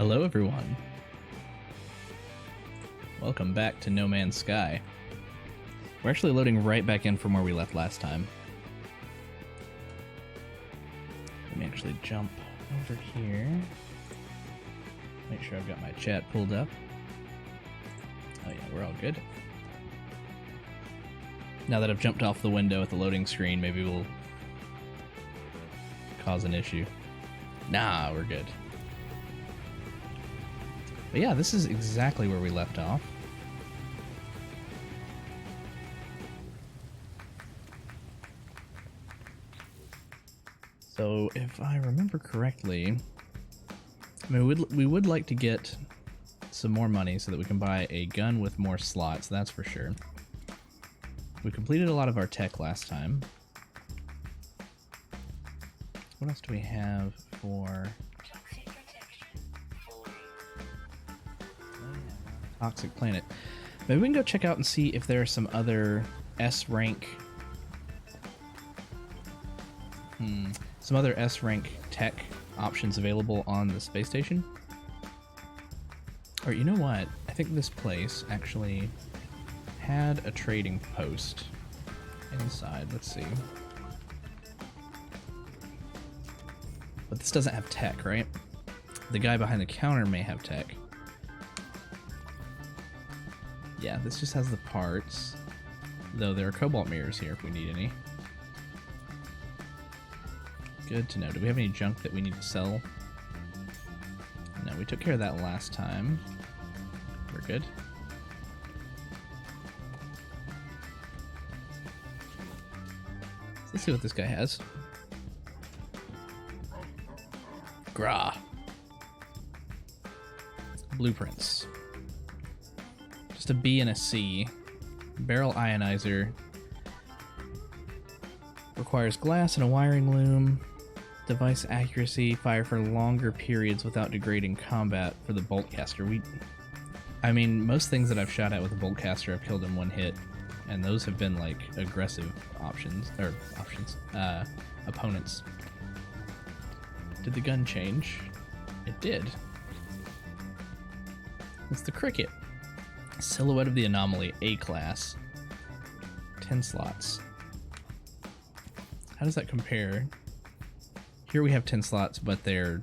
Hello everyone. Welcome back to No Man's Sky. We're actually loading right back in from where we left last time. Let me actually jump over here. Make sure I've got my chat pulled up. Oh yeah, we're all good. Now that I've jumped off the window at the loading screen, maybe we'll cause an issue. Nah, we're good. But yeah, this is exactly where we left off. So if I remember correctly, I mean, we would like to get some more money so that we can buy a gun with more slots, that's for sure. We completed a lot of our tech last time. What else do we have for... Toxic Planet. Maybe we can go check out and see if there are some other S-rank... some other S-rank tech options available on the space station. Or you know what? I think this place actually had a trading post inside. Let's see. But this doesn't have tech, right? The guy behind the counter may have tech. Yeah, this just has the parts. Though there are cobalt mirrors here if we need any. Good to know. Do we have any junk that we need to sell? No, we took care of that last time. We're good. Let's see what this guy has. Grah. Blueprints. Just a B and a C. Barrel ionizer. Requires glass and a wiring loom. Device accuracy. Fire for longer periods without degrading combat for the bolt caster. I mean, most things that I've shot at with a bolt caster I've killed in one hit. And those have been like aggressive opponents. Did the gun change? It did. It's the cricket. Silhouette of the Anomaly, A class. 10 slots. How does that compare? Here we have 10 slots, but they're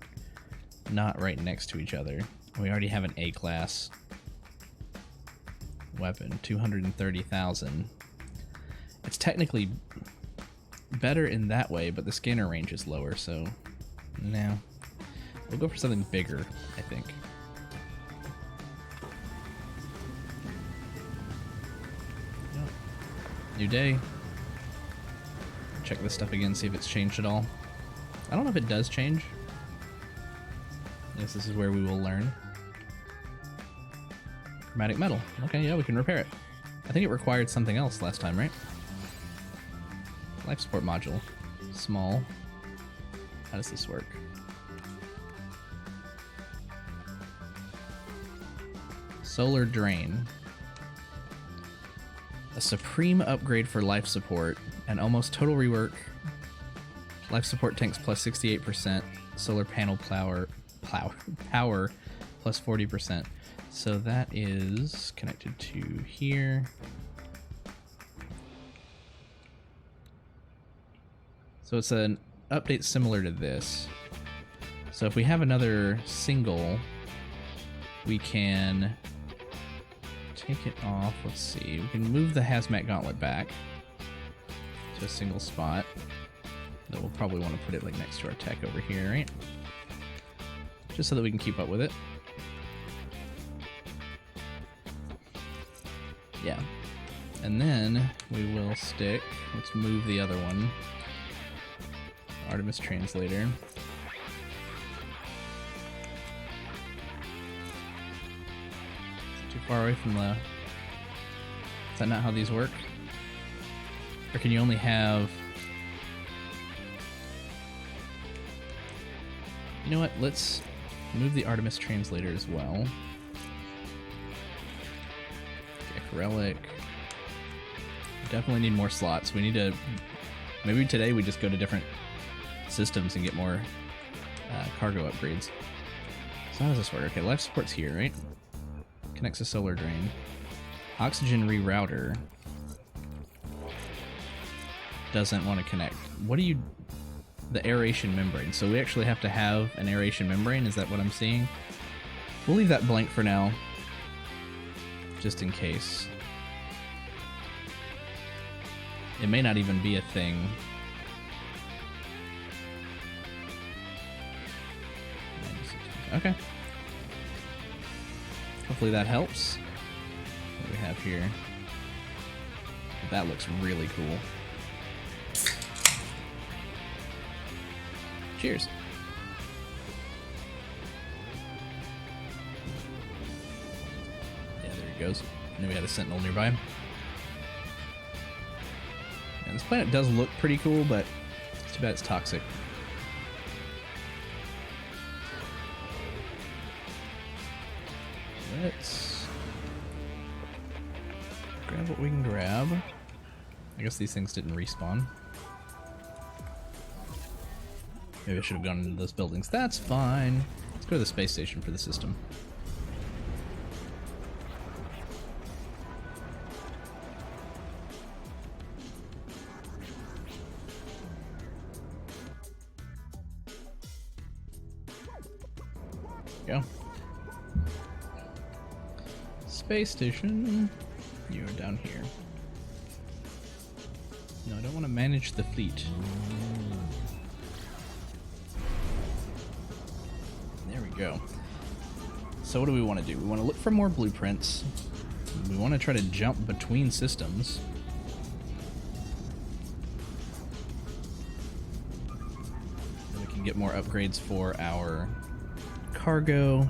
not right next to each other. We already have an A class weapon, 230,000. It's technically better in that way, but the scanner range is lower, so no. We'll go for something bigger, I think. New day. Check this stuff again, see if it's changed at all. I don't know if it does change. I guess this is where we will learn. Chromatic metal. Okay, yeah, we can repair it. I think it required something else last time, right? Life support module. Small. How does this work? Solar drain. A supreme upgrade for life support and almost total rework. Life support tanks plus 68%. Solar panel power plus 40%. So that is connected to here. So it's an update similar to this. So if we have another single, we can take it off. Let's see. We can move the Hazmat Gauntlet back to a single spot. Though we'll probably want to put it like next to our tech over here, right? Just so that we can keep up with it. Yeah. And then we will stick. Let's move the other one. Artemis translator. Too far away from the... Is that not how these work? Or can you only have... You know what? Let's move the Artemis translator as well. Relic. Definitely need more slots. We need to... Maybe today we just go to different systems and get more cargo upgrades. So how does this work? Okay, life support's here, right? Connects to solar drain. Oxygen rerouter doesn't want to connect. What do you... The aeration membrane. So we actually have to have an aeration membrane? Is that what I'm seeing? We'll leave that blank for now. Just in case. It may not even be a thing. Okay. Hopefully that helps. What do we have here? That looks really cool. Cheers. Yeah, there he goes. I knew we had a sentinel nearby. And this planet does look pretty cool, but it's too bad it's toxic. Let's grab what we can grab. I guess these things didn't respawn. Maybe I should have gone into those buildings. That's fine. Let's go to the space station for the system. There we go. Space station. You're down here. No, I don't want to manage the fleet. There we go. So what do we want to do? We want to look for more blueprints. We want to try to jump between systems. So we can get more upgrades for our cargo.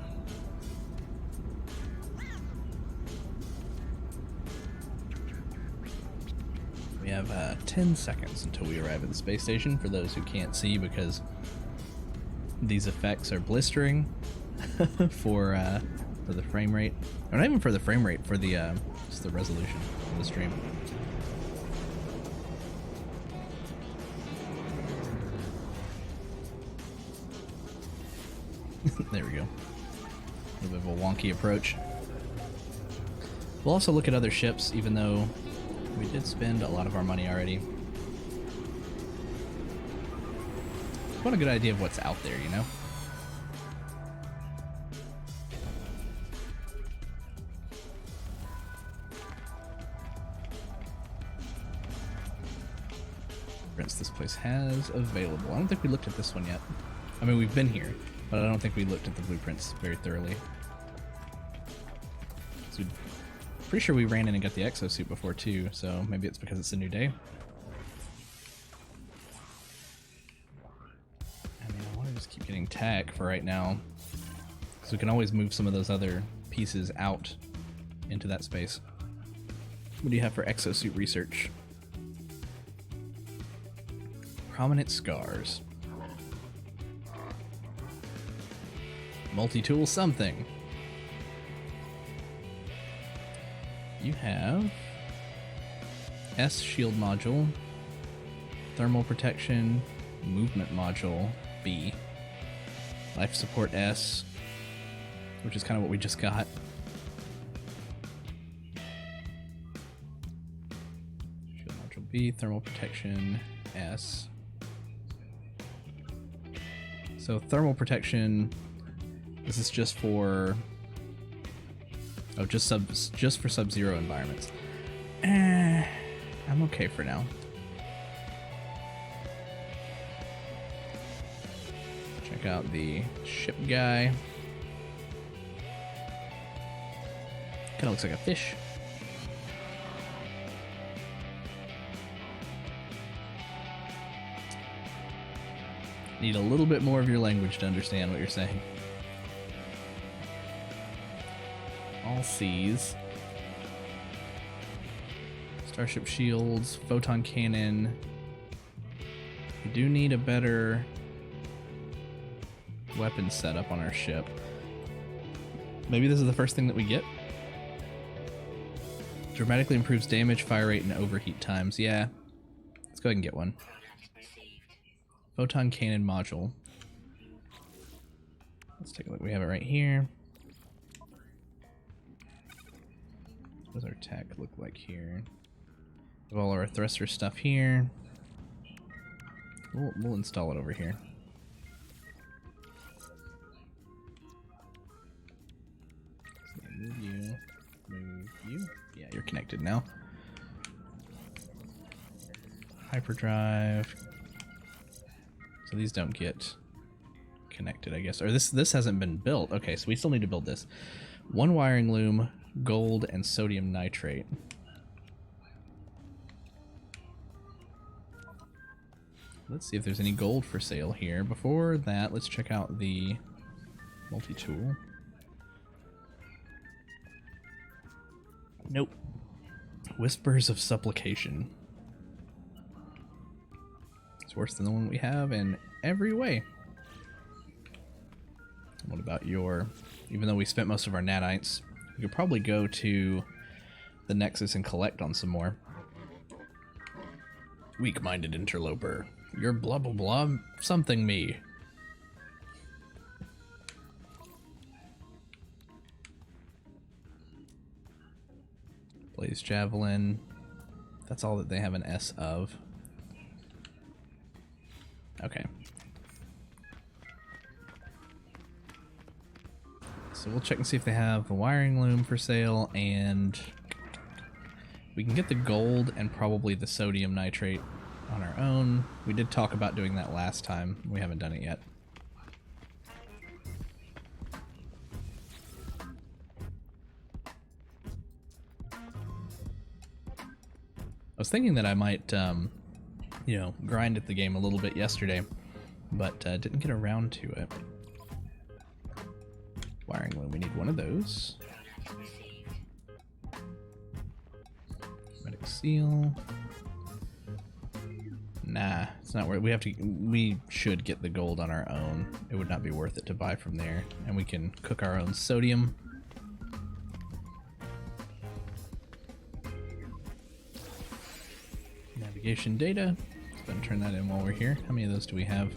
We have 10 seconds until we arrive at the space station, for those who can't see, because these effects are blistering for the frame rate. Or not even for the frame rate, for the just the resolution of the stream. There we go. A little bit of a wonky approach. We'll also look at other ships, even though we did spend a lot of our money already. Just want a good idea of what's out there, you know? Prints this place has available. I don't think we looked at this one yet. I mean, we've been here, but I don't think we looked at the blueprints very thoroughly. So pretty sure we ran in and got the exosuit before too, so maybe it's because it's a new day. I mean, I want to just keep getting tech for right now, so we can always move some of those other pieces out into that space. What do you have for Exosuit Research? Prominent scars. Multi-tool something. You have S shield module, thermal protection, movement module B, life support S, which is kind of what we just got. Shield module B, thermal protection S. So thermal protection, this is just for just for Sub-Zero environments. I'm okay for now. Check out the ship guy. Kind of looks like a fish. Need a little bit more of your language to understand what you're saying. All C's. Starship shields, photon cannon. We do need a better weapon setup on our ship. Maybe this is the first thing that we get. Dramatically improves damage, fire rate, and overheat times. Yeah, let's go ahead and get one. Photon cannon module. Let's take a look. We have it right here. What does our tech look like here? We have all our thruster stuff here. We'll install it over here. Move you. Move you. Yeah, you're connected now. Hyperdrive. So these don't get connected, I guess. Or this hasn't been built. Okay, so we still need to build this. 1 wiring loom, gold, and sodium nitrate. Let's see if there's any gold for sale here. Before that, let's check out the multi-tool. Nope. Whispers of Supplication. It's worse than the one we have in every way. What about your... Even though we spent most of our nanites, we could probably go to the Nexus and collect on some more. Weak-minded interloper. You're blah blah blah something me. Blaze Javelin. That's all that they have an S of. Okay. So we'll check and see if they have a wiring loom for sale, and we can get the gold and probably the sodium nitrate on our own. We did talk about doing that last time. We haven't done it yet. I was thinking that I might, you know, grind at the game a little bit yesterday, but didn't get around to it. Wiring loom, we need one of those. Medic seal. Nah, it's not worth it. We should get the gold on our own. It would not be worth it to buy from there. And we can cook our own sodium. Navigation data. Let's go and turn that in while we're here. How many of those do we have?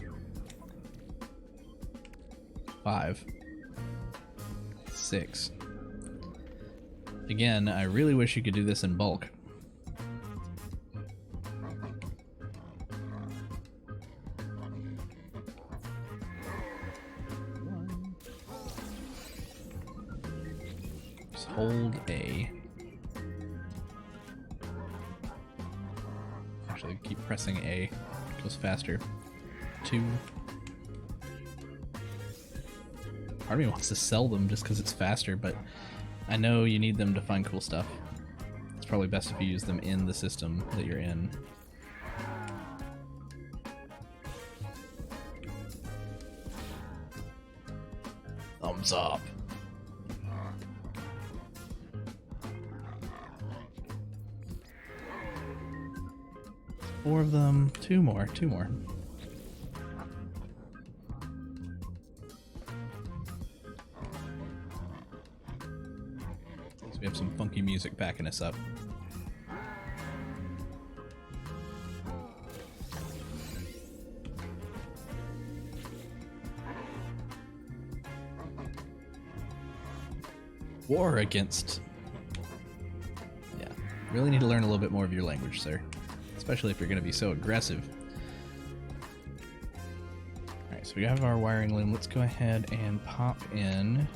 5. 6. Again, I really wish you could do this in bulk. Just hold A. Actually, keep pressing A. It goes faster. 2. Part of me wants to sell them just because it's faster, but I know you need them to find cool stuff. It's probably best if you use them in the system that you're in. Thumbs up. Four of them. Two more. We have some funky music backing us up. War against... Yeah, really need to learn a little bit more of your language, sir. Especially if you're going to be so aggressive. Alright, so we have our wiring loom. Let's go ahead and pop in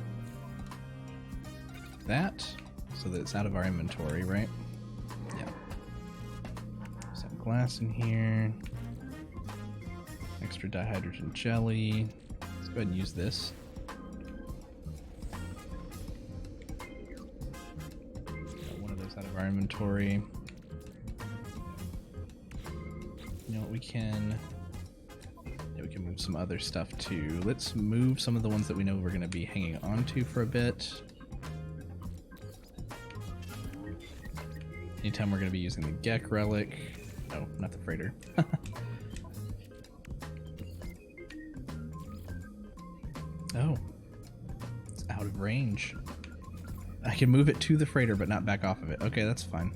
that. So that it's out of our inventory, right? Yeah. Some glass in here. Extra dihydrogen jelly. Let's go ahead and use this. Got one of those out of our inventory. You know what, we can move some other stuff too. Let's move some of the ones that we know we're going to be hanging on to for a bit. Anytime we're going to be using the Gek relic. No, not the freighter. Oh. It's out of range. I can move it to the freighter, but not back off of it. Okay, that's fine.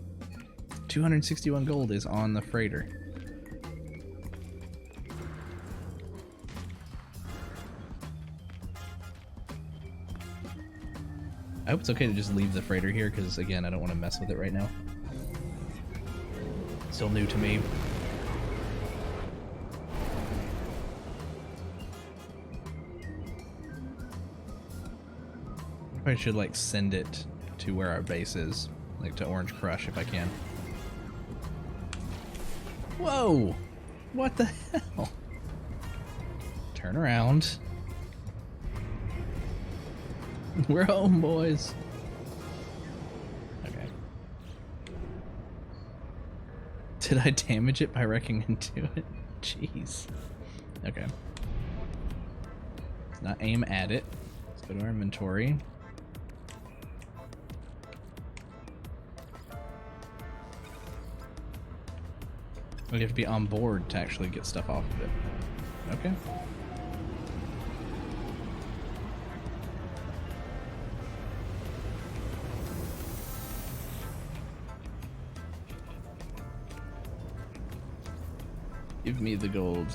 261 gold is on the freighter. I hope it's okay to just leave the freighter here, because again, I don't want to mess with it right now. Still new to me. I should like send it to where our base is, like to Orange Crush if I can. Whoa! What the hell? Turn around. We're home, boys. Okay. Did I damage it by wrecking into it? Jeez. Okay. Let's not aim at it. Let's go to our inventory. We have to be on board to actually get stuff off of it. Okay. Give me the gold.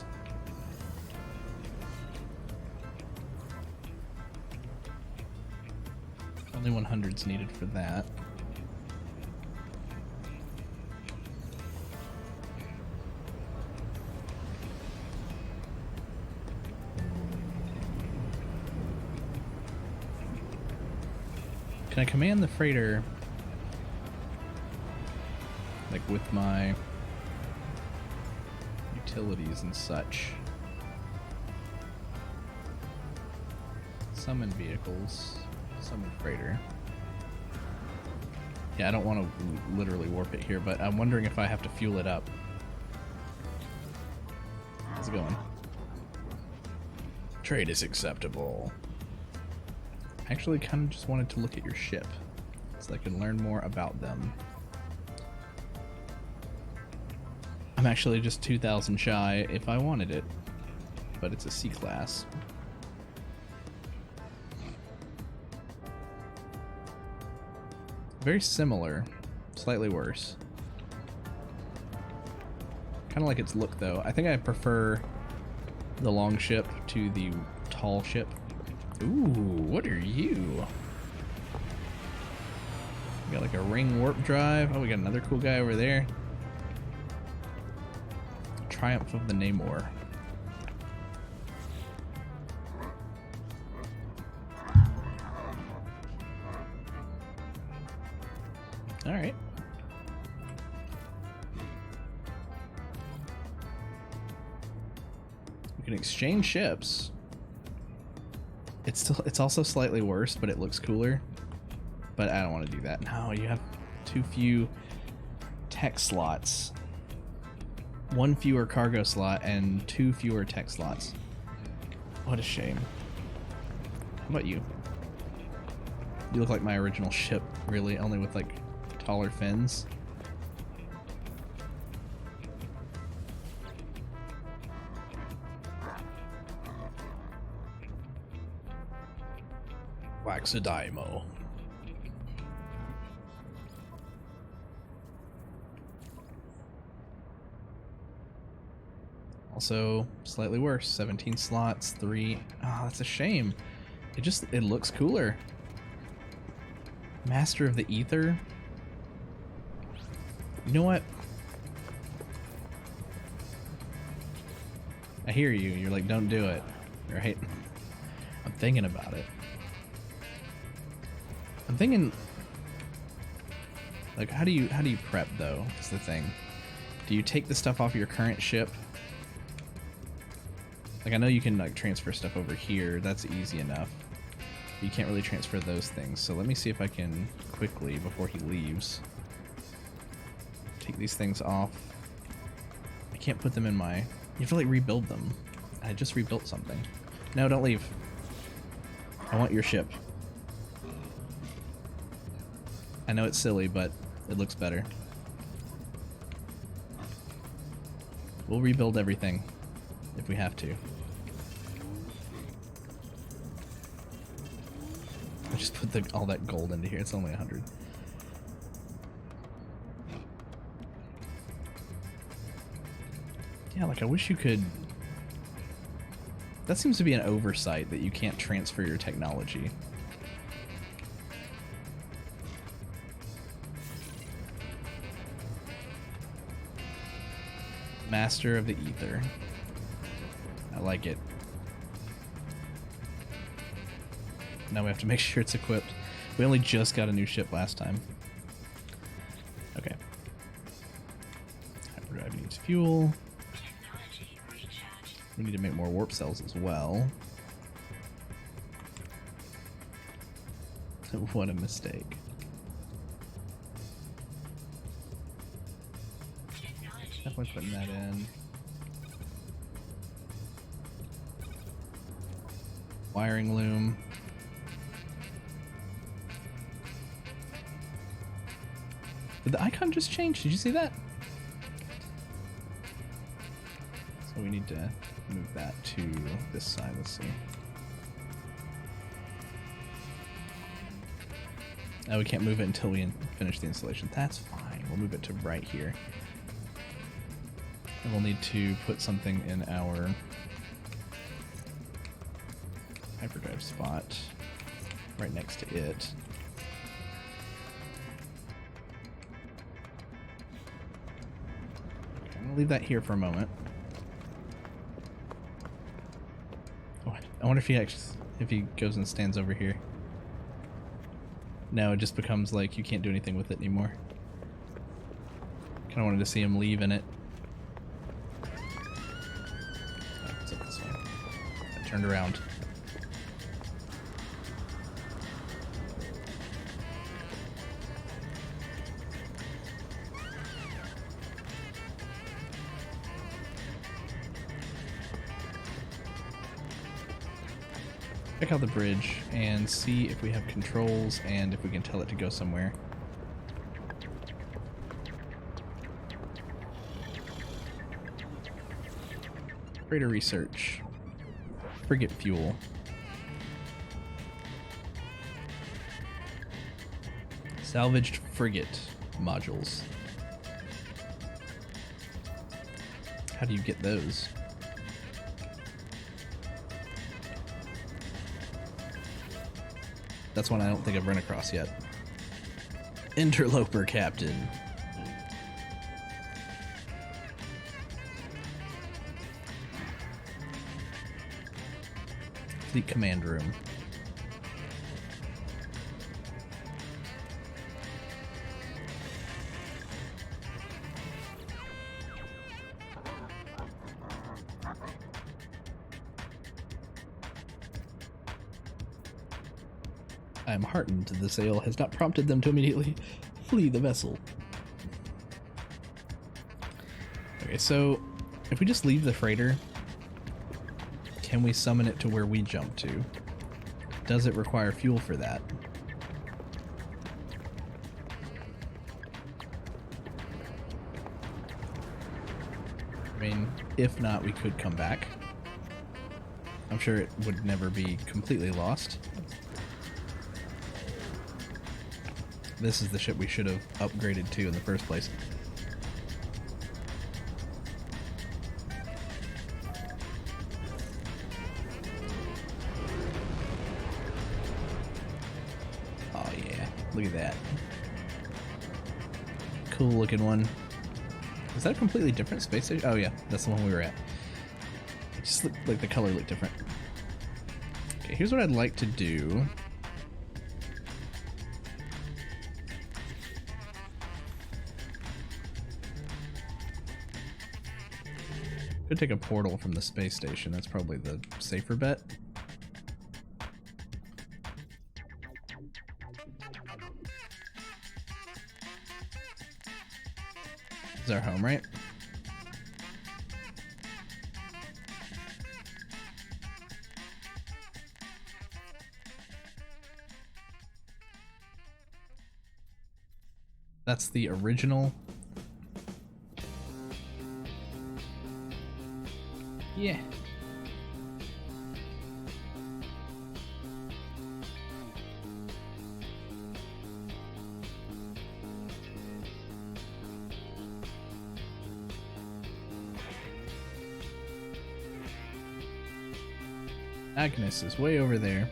Only 100's needed for that. Can I command the freighter like with my utilities and such? Summon vehicles, summon freighter. Yeah, I don't want to literally warp it here, but I'm wondering if I have to fuel it up. How's it going? Trade is acceptable. I actually kind of just wanted to look at your ship so I can learn more about them. I'm actually just 2,000 shy if I wanted it, but it's a C class. Very similar, slightly worse. Kind of like its look though. I think I prefer the long ship to the tall ship. Ooh, what are you? We got like a ring warp drive. Oh, we got another cool guy over there. Triumph of the Namor. Alright. We can exchange ships. It's also slightly worse, but it looks cooler. But I don't want to do that. No, you have too few tech slots. One fewer cargo slot and 2 fewer tech slots. What a shame. How about you? You look like my original ship, really, only with like taller fins. Waxadaimo. Also slightly worse. 17 slots, 3. Oh, that's a shame. It looks cooler. Master of the Ether. You know what? I hear you. You're like, don't do it, right? I'm thinking about it. I'm thinking, like, how do you prep though? Is the thing. Do you take the stuff off your current ship? Like, I know you can like transfer stuff over here. That's easy enough. But you can't really transfer those things. So let me see if I can quickly, before he leaves, take these things off. I can't put them in my... You have to like rebuild them. I just rebuilt something. No, don't leave. I want your ship. I know it's silly, but it looks better. We'll rebuild everything if we have to. I just put all that gold into here. It's only 100. Yeah, like I wish you could... That seems to be an oversight that you can't transfer your technology. Master of the Ether. I like it. Now we have to make sure it's equipped. We only just got a new ship last time. Okay. Hyperdrive needs fuel. We need to make more warp cells as well. What a mistake. Definitely putting that in. Wiring loom. Did the icon just change? Did you see that? So we need to move that to this side. Let's see. Oh, we can't move it until we finish the installation. That's fine. We'll move it to right here. And we'll need to put something in our hyperdrive spot right next to it. Okay, I'm gonna leave that here for a moment. Oh, I wonder if he goes and stands over here. No, it just becomes like you can't do anything with it anymore. Kind of wanted to see him leave in it. Oh, it's up this way. I turned around. Check out the bridge and see if we have controls and if we can tell it to go somewhere. Freighter research. Frigate fuel. Salvaged frigate modules. How do you get those? That's one I don't think I've run across yet. Interloper captain. Fleet command room. I am heartened the sale has not prompted them to immediately flee the vessel. Okay, so if we just leave the freighter, can we summon it to where we jump to? Does it require fuel for that? I mean, if not, we could come back. I'm sure it would never be completely lost. This is the ship we should have upgraded to in the first place. Oh yeah, look at that. Cool looking one. Is that a completely different space station? Oh yeah, that's the one we were at. It just looked like the color looked different. Okay, here's what I'd like to do. Could take a portal from the space station. That's probably the safer bet. This is our home, right? That's the original. Yeah. Agnes is way over there.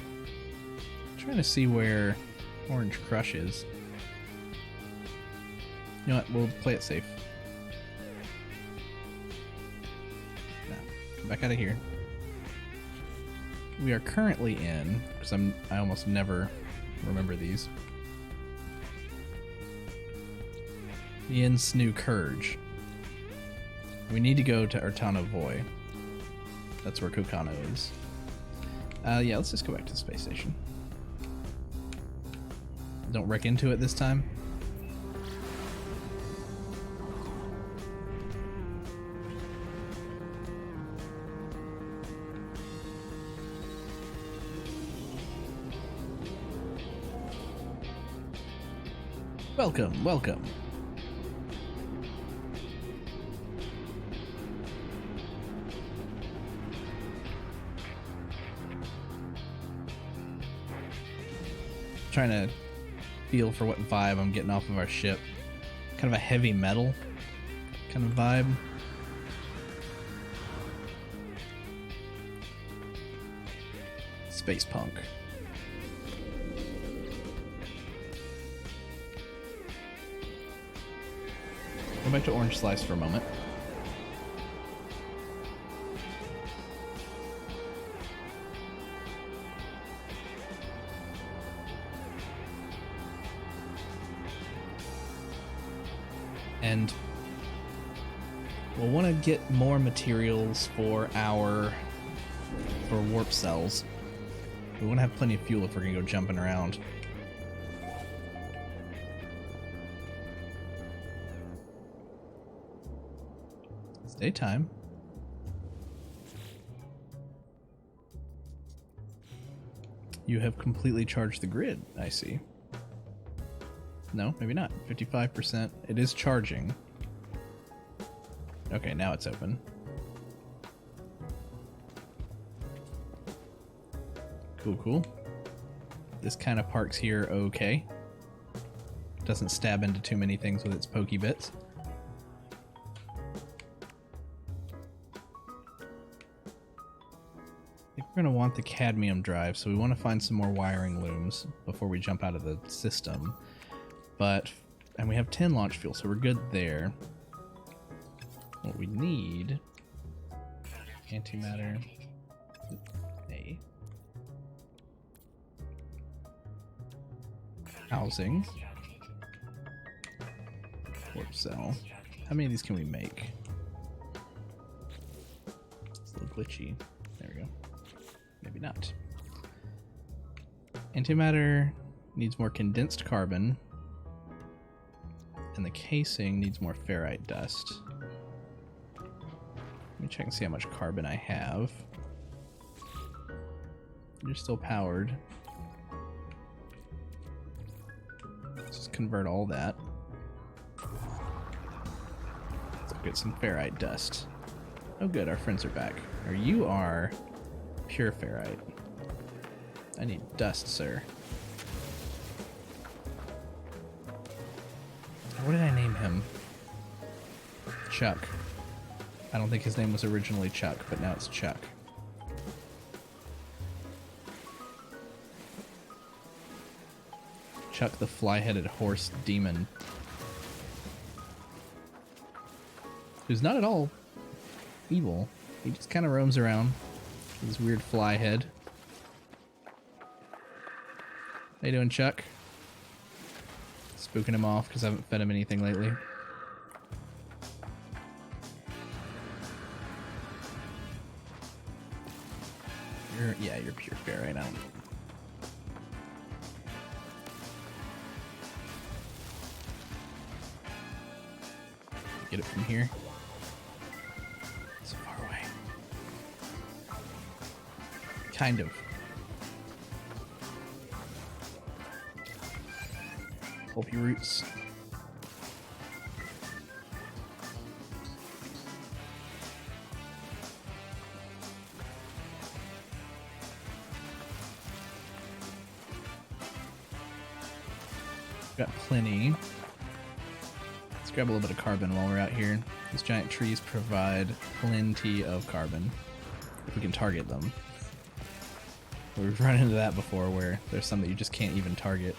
I'm trying to see where Orange Crush is. You know what? We'll play it safe. back out of here. We are currently in, because I almost never remember these. The Insnu Kurge. We need to go to Ertana Voy. That's where Kokano is. Yeah, let's just go back to the space station. Don't wreck into it this time. Welcome, welcome. Trying to feel for what vibe I'm getting off of our ship. Kind of a heavy metal kind of vibe. Space punk. Go back to Orange Slice for a moment. And we'll want to get more materials for warp cells. We want to have plenty of fuel if we're going to go jumping around. It's daytime. You have completely charged the grid, I see. No, maybe not. 55%. It is charging. Okay, now it's open. Cool, cool. This kind of parks here okay. Doesn't stab into too many things with its pokey bits. I think we're going to want the cadmium drive, so we want to find some more wiring looms before we jump out of the system. And we have 10 launch fuel, so we're good there. What we need... Antimatter... A. Housing. Warp cell. How many of these can we make? It's a little glitchy. There we go. Maybe not. Antimatter needs more condensed carbon. And the casing needs more ferrite dust. Let me check and see how much carbon I have. You're still powered. Let's just convert all that. Let's get some ferrite dust. Oh good, our friends are back. Or you are pure ferrite. I need dust, sir. What did I name him? Chuck. I don't think his name was originally Chuck, but now it's Chuck. Chuck the fly-headed horse demon. Who's not at all evil. He just kind of roams around with his weird fly head. How you doing, Chuck? Spooking him off because I haven't fed him anything lately. You're pure ferrite right now. Get it from here. So far away. Kind of. Pulpy roots. Got plenty. Let's grab a little bit of carbon while we're out here. These giant trees provide plenty of carbon if we can target them. We've run into that before where there's some that you just can't even target.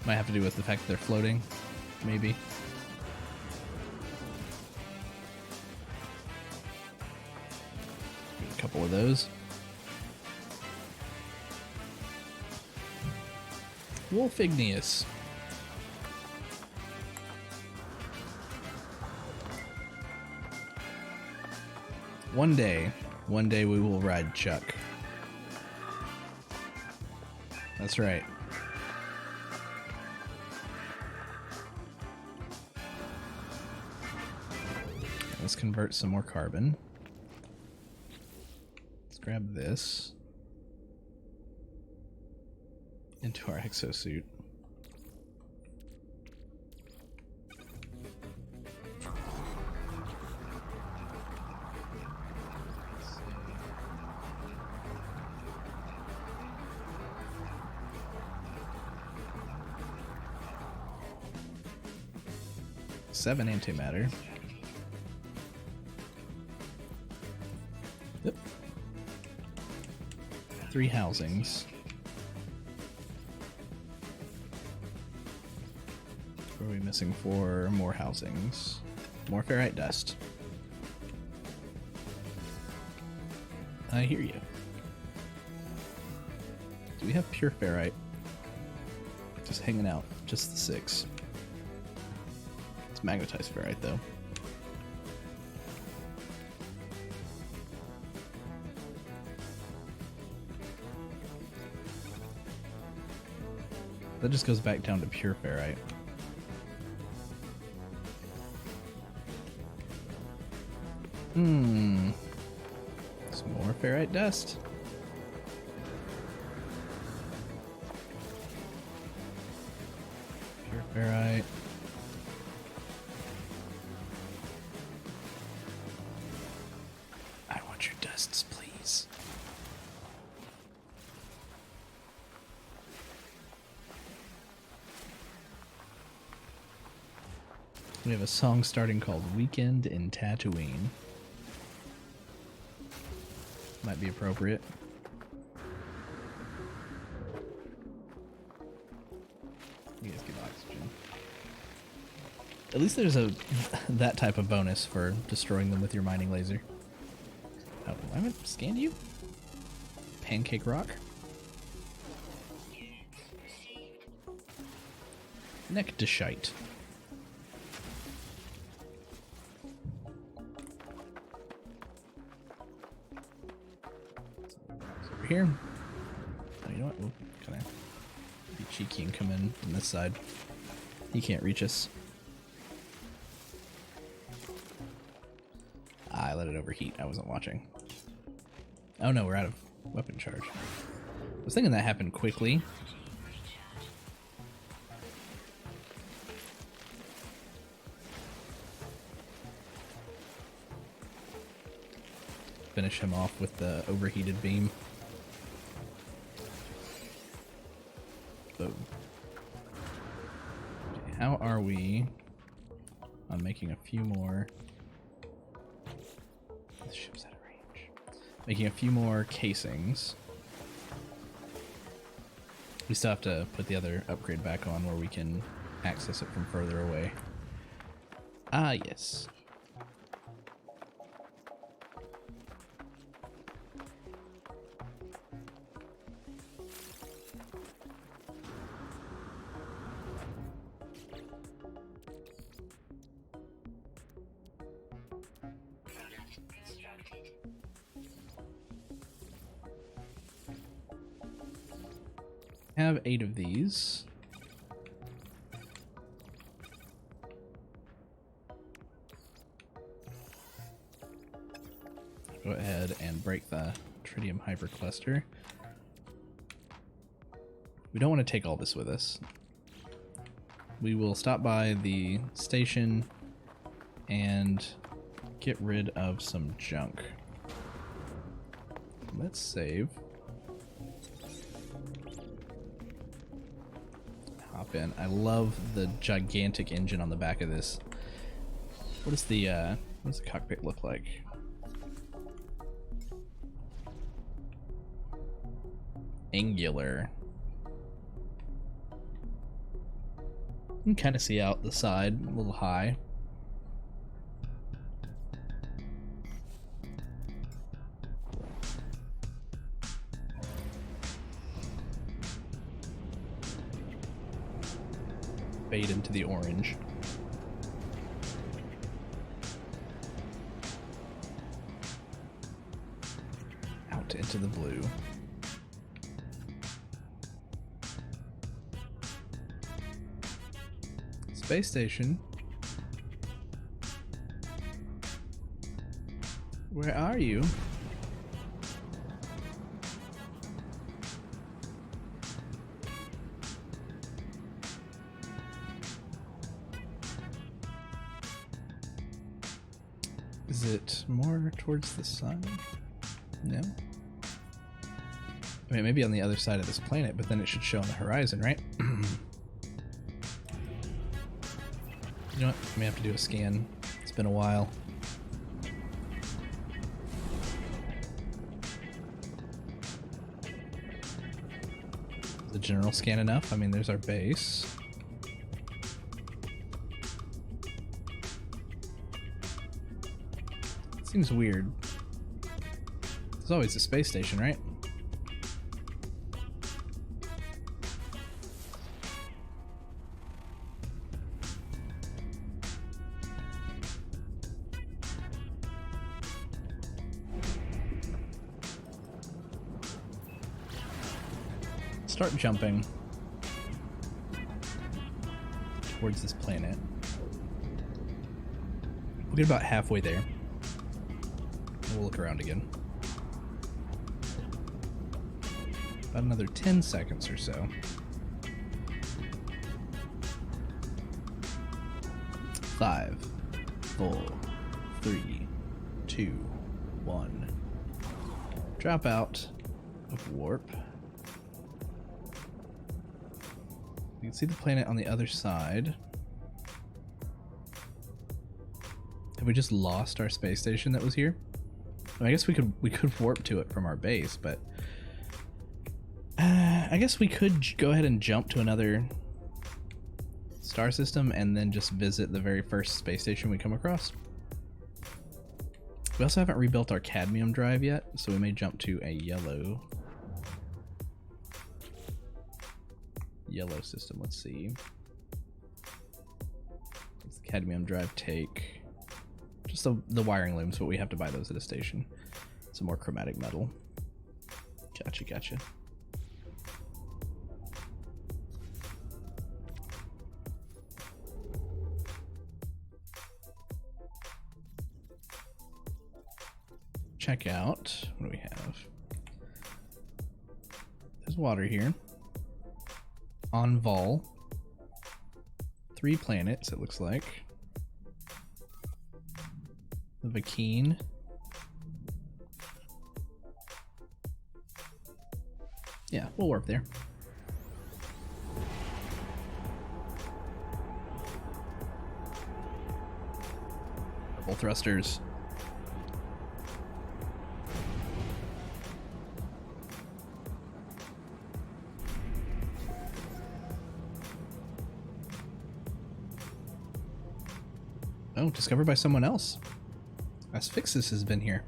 Might have to do with the fact that they're floating, maybe. couple of those. Wolf Igneous. One day we will ride Chuck. That's right. Let's convert some more carbon. Let's grab this into our exosuit. Seven antimatter. Yep. 3 housings. What are we missing for more housings? More ferrite dust. I hear you. Do we have pure ferrite? Just hanging out. Just the 6. It's magnetized ferrite though. That just goes back down to pure ferrite. Some more ferrite dust. Pure ferrite. I want your dusts, please. We have a song starting called Weekend in Tatooine. Might be appropriate. You guys give oxygen. At least there's a that type of bonus for destroying them with your mining laser. Oh, I haven't scanned you? Pancake rock? Nectashite. Here. Oh, you know what? We'll kind of be cheeky and come in from this side. He can't reach us. I let it overheat. I wasn't watching. Oh no, we're out of weapon charge. I was thinking that happened quickly. Finish him off with the overheated beam. Boom. Okay, how are we on making a few more? The ship's out of range. Making a few more casings. We still have to put the other upgrade back on where we can access it from further away. Ah, yes. Have 8 of these. Go ahead and break the tritium hypercluster. We don't want to take all this with us. We will stop by the station and get rid of some junk. Let's save. Hop in. I love the gigantic engine on the back of this. What does the cockpit look like? Angular. You can kind of see out the side, a little high. fade into the orange. Out into the blue. Space station. Where are you? Is it more towards the sun? No. I mean, maybe on the other side of this planet, but then it should show on the horizon, right? You know what? I may have to do a scan. It's been a while. Is the general scan enough? I mean, there's our base. Seems weird. There's always a space station, right? Start jumping towards this planet. We'll get about halfway there. We'll look around again. About another 10 seconds or so. 5, 4, 3, 2, 1. Drop out of warp. You can see the planet on the other side. Have we just lost our space station that was here? I guess we could warp to it from our base, but I guess we could go ahead and jump to another star system and then just visit the very first space station we come across. We also haven't rebuilt our cadmium drive yet, so we may jump to a yellow system. Let's see. What's the cadmium drive take? Just the wiring looms, but we have to buy those at a station. Some more chromatic metal. Gotcha. Check out, what do we have? There's water here. On Vol. 3 planets, it looks like. The Vakeen. Yeah, we'll warp there. Purple thrusters. Oh, discovered by someone else. Asphyxis has been here.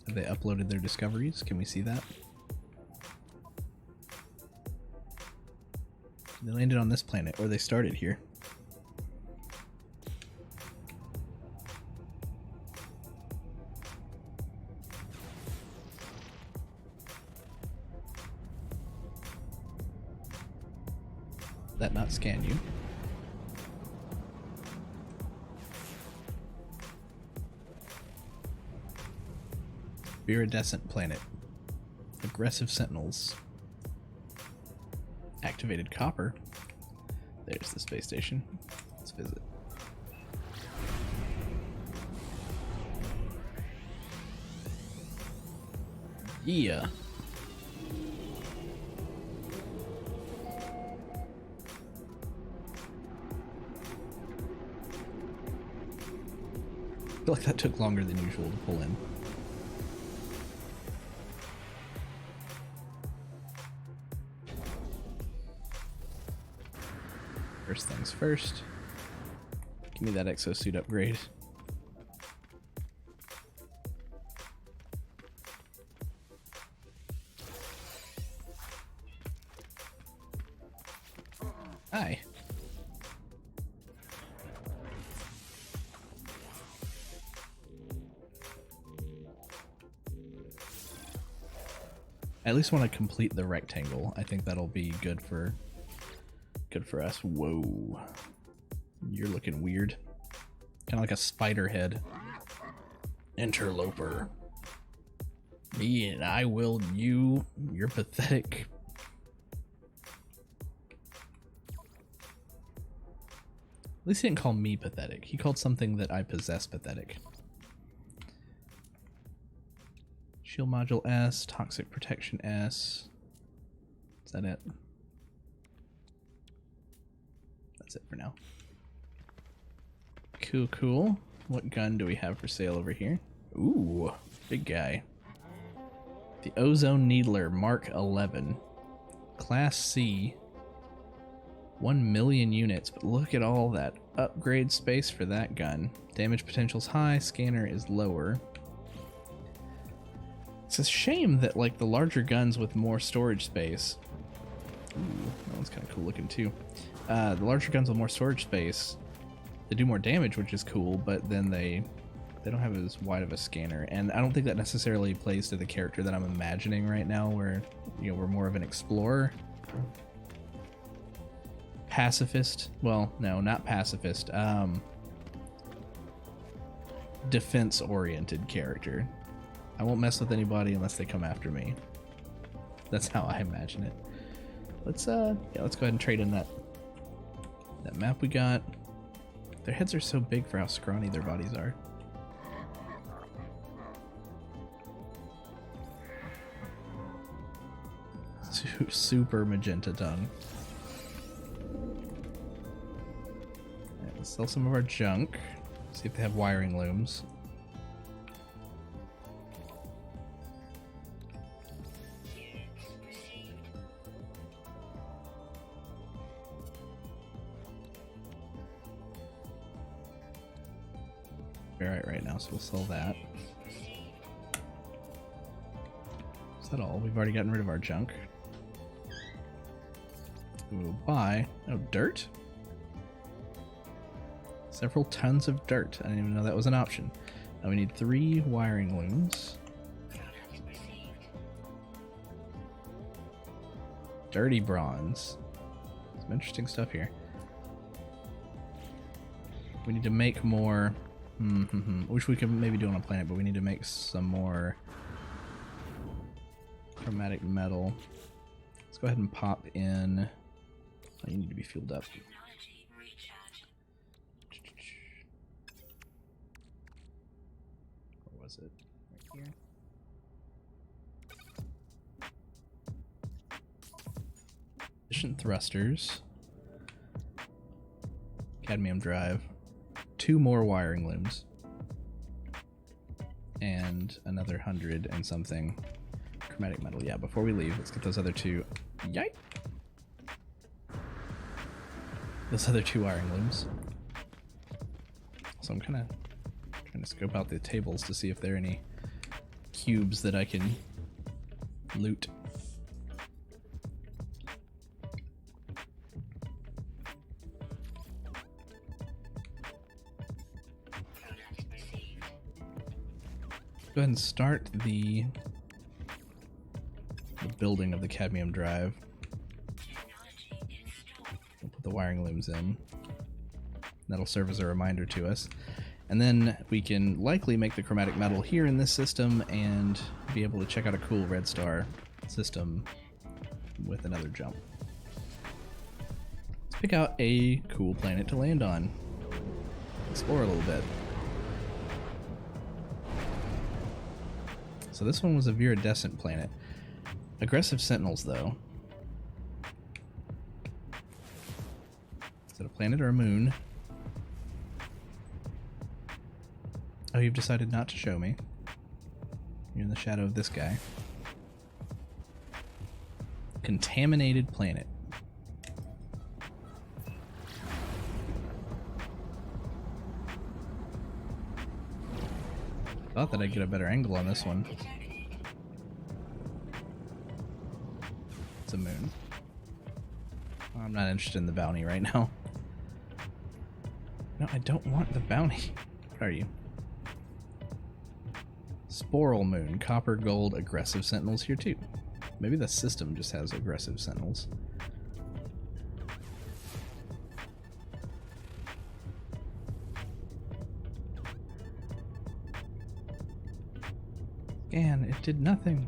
Have they uploaded their discoveries? Can we see that? They landed on this planet, or they started here. Did that not scan you? Iridescent Planet. Aggressive Sentinels. Activated copper. There's the space station. Let's visit. Yeah. I feel like that took longer than usual to pull in. First things first. Give me that exosuit upgrade. Hi. I at least want to complete the rectangle. I think that'll be good for us. Whoa. You're looking weird. Kind of like a spider head. Interloper. Me and I will you. You're pathetic. At least he didn't call me pathetic. He called something that I possess pathetic. Shield module S, toxic protection S. Is that it? That's it for now. Cool, cool. What gun do we have for sale over here? Ooh, big guy. The Ozone Needler Mark 11. Class C. 1 million units, but look at all that upgrade space for that gun. Damage potential's high, scanner is lower. It's a shame that like the larger guns with more storage space. Ooh, that one's kind of cool looking too. The larger guns with more storage space, they do more damage, which is cool, but then they don't have as wide of a scanner, and I don't think that necessarily plays to the character that I'm imagining right now, where we're more of an explorer, pacifist. Well, no, not pacifist. Defense-oriented character. I won't mess with anybody unless they come after me. That's how I imagine it. Let's go ahead and trade in that map we got. Their heads are so big for how scrawny their bodies are. Super magenta tongue. Alright, let's sell some of our junk. See if they have wiring looms. Right now, so we'll sell that. Is that all? We've already gotten rid of our junk. We'll buy dirt. Several tons of dirt. I didn't even know that was an option. Now we need 3 wiring looms. Dirty bronze. Some interesting stuff here. We need to make more. Wish we could maybe do it on a planet, but we need to make some more chromatic metal. Let's go ahead and pop in. Oh, you need to be fueled up. Where was it? Right here. Efficient thrusters. Cadmium drive. 2 more wiring looms. And another 100 and something chromatic metal. Yeah, before we leave, let's get those other 2. Yike! Those other 2 wiring looms. So I'm kind of trying to scope out the tables to see if there are any cubes that I can loot. Go ahead and start the building of the cadmium drive. We'll put the wiring looms in. That'll serve as a reminder to us. And then we can likely make the chromatic metal here in this system and be able to check out a cool red star system with another jump. Let's pick out a cool planet to land on. Explore a little bit. So this one was a Iridescent Planet. Aggressive sentinels, though. Is it a planet or a moon? Oh, you've decided not to show me. You're in the shadow of this guy. Contaminated planet. Thought that I'd get a better angle on this one. It's a moon. I'm not interested in the bounty right now. No, I don't want the bounty. What are you? Sporal Moon, copper, gold, aggressive sentinels here too. Maybe the system just has aggressive sentinels. And it did nothing.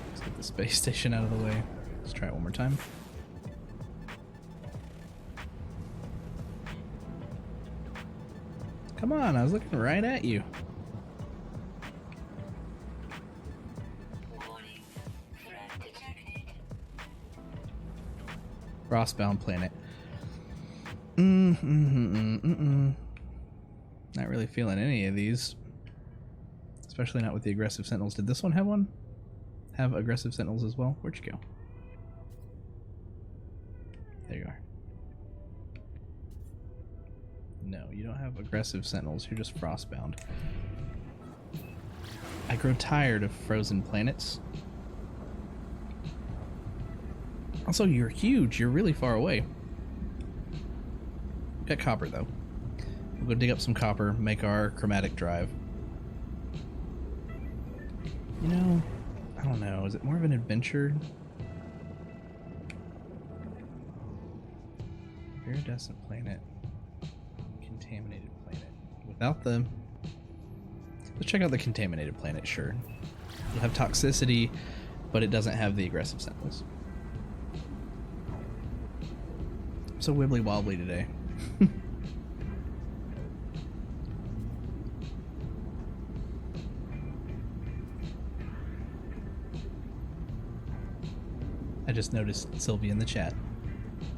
Let's get the space station out of the way. Let's try it one more time. Come on, I was looking right at you. Warning. Threat detected. Frostbound Planet. Not really feeling any of these. Especially not with the aggressive sentinels. Did this one have one? Have aggressive sentinels as well? Where'd you go? There you are. No, you don't have aggressive sentinels. You're just frostbound. I grow tired of frozen planets. Also, you're huge. You're really far away. Got copper, though. We'll go dig up some copper, make our chromatic drive. You know, I don't know. Is it more of an adventure? Iridescent Planet. Contaminated Planet. Without the... Let's check out the Contaminated Planet, sure. It'll have toxicity, but it doesn't have the aggressive sentinels. I'm so wibbly wobbly today. I just noticed Sylvie in the chat.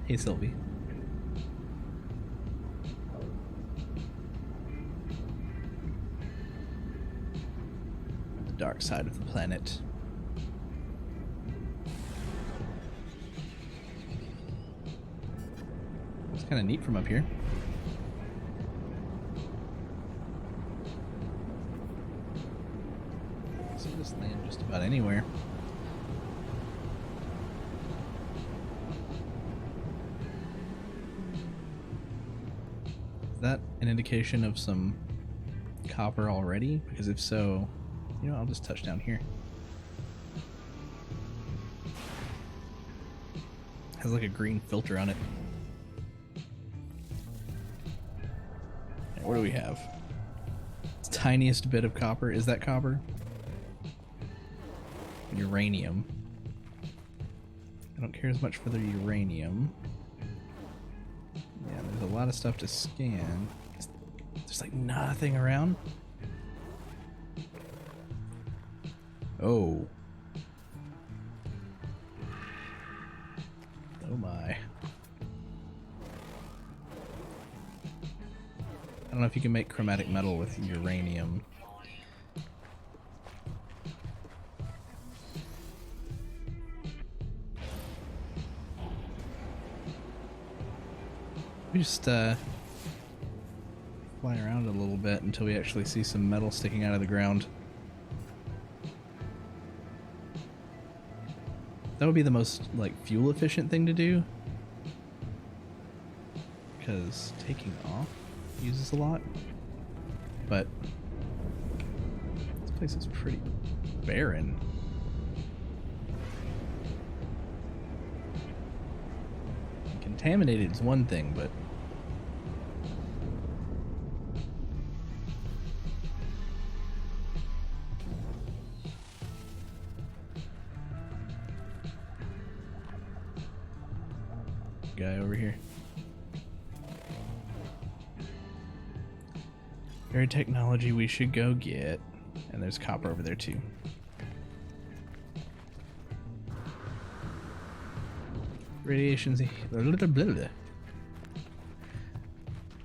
Hey, Sylvie. The dark side of the planet. It's kind of neat from up here. So this land just about anywhere. Is that an indication of some copper already? Because if so, you know, I'll just touch down here. Has like a green filter on it. Okay, what do we have? It's the tiniest bit of copper. Is that copper? Uranium. I don't care as much for the uranium. Yeah, there's a lot of stuff to scan. There's like nothing around. Oh. Oh my. I don't know if you can make chromatic metal with uranium. We just fly around a little bit until we actually see some metal sticking out of the ground. That would be the most like fuel efficient thing to do, because taking off uses a lot. But this place is pretty barren. Contaminated is one thing, but guy over here. Very technology we should go get. And there's copper over there too. Radiation's the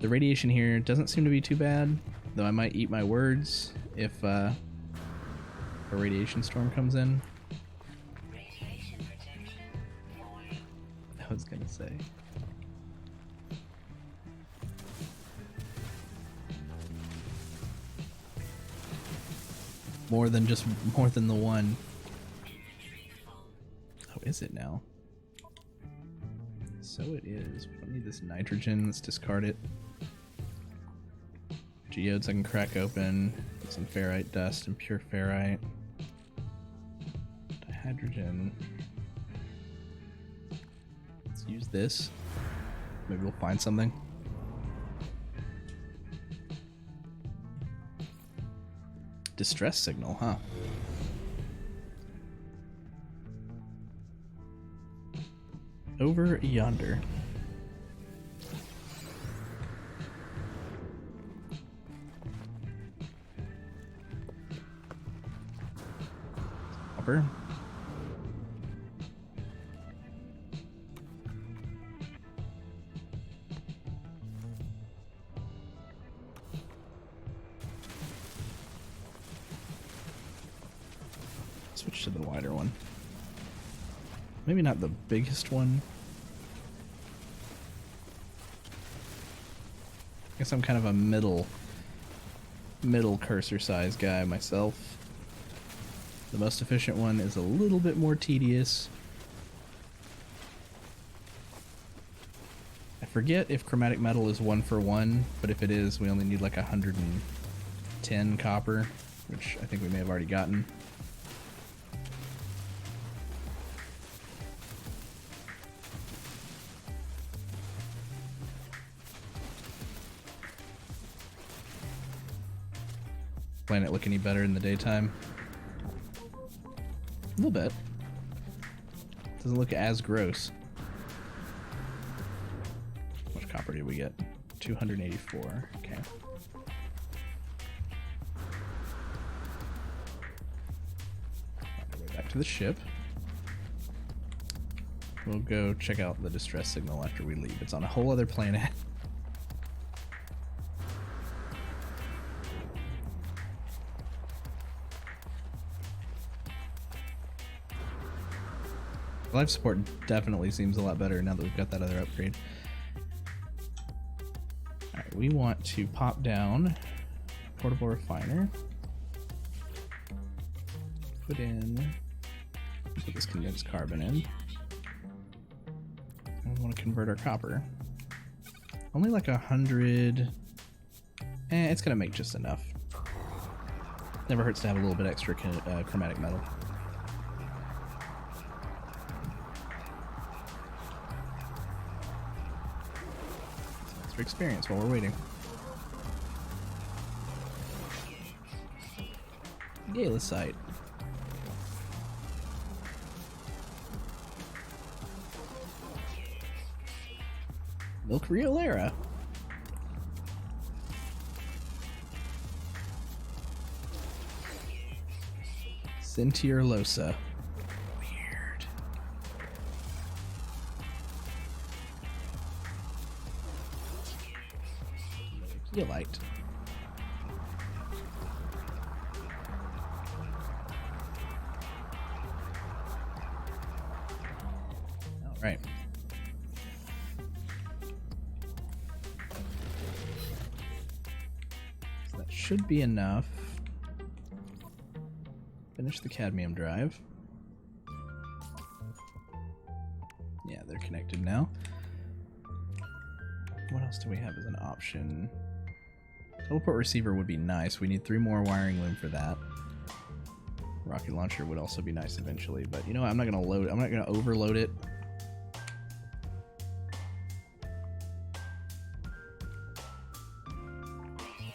radiation here doesn't seem to be too bad, though I might eat my words if a radiation storm comes in. Radiation protection. I was gonna say. More than the one. Oh, is it now? So it is. We don't need this nitrogen. Let's discard it. Geodes I can crack open. Get some ferrite dust and pure ferrite. Dihydrogen. Let's use this. Maybe we'll find something. Distress signal, huh? Over yonder. Copper. Switch to the wider one. Maybe not the biggest one. I guess I'm kind of a middle cursor size guy myself. The most efficient one is a little bit more tedious. I forget if chromatic metal is 1-for-1, but if it is, we only need like 110 copper, which I think we may have already gotten. Planet look any better in the daytime? A little bit. Doesn't look as gross. How much copper did we get? 284. Okay. Find our way back to the ship. We'll go check out the distress signal after we leave. It's on a whole other planet. Life support definitely seems a lot better now that we've got that other upgrade. Alright, we want to pop down portable refiner. Put this condensed carbon in. And we want to convert our copper. Only like 100. It's gonna make just enough. Never hurts to have a little bit extra chromatic metal. For experience while we're waiting. Galicite. Milk Riolera. Cintierlosa. Weird. Light. All right. So that should be enough. Finish the cadmium drive. Yeah, they're connected now. What else do we have as an option? Teleport receiver would be nice. We need 3 more wiring loom for that. Rocket launcher would also be nice eventually, but you know what? I'm not gonna load it. I'm not gonna overload it.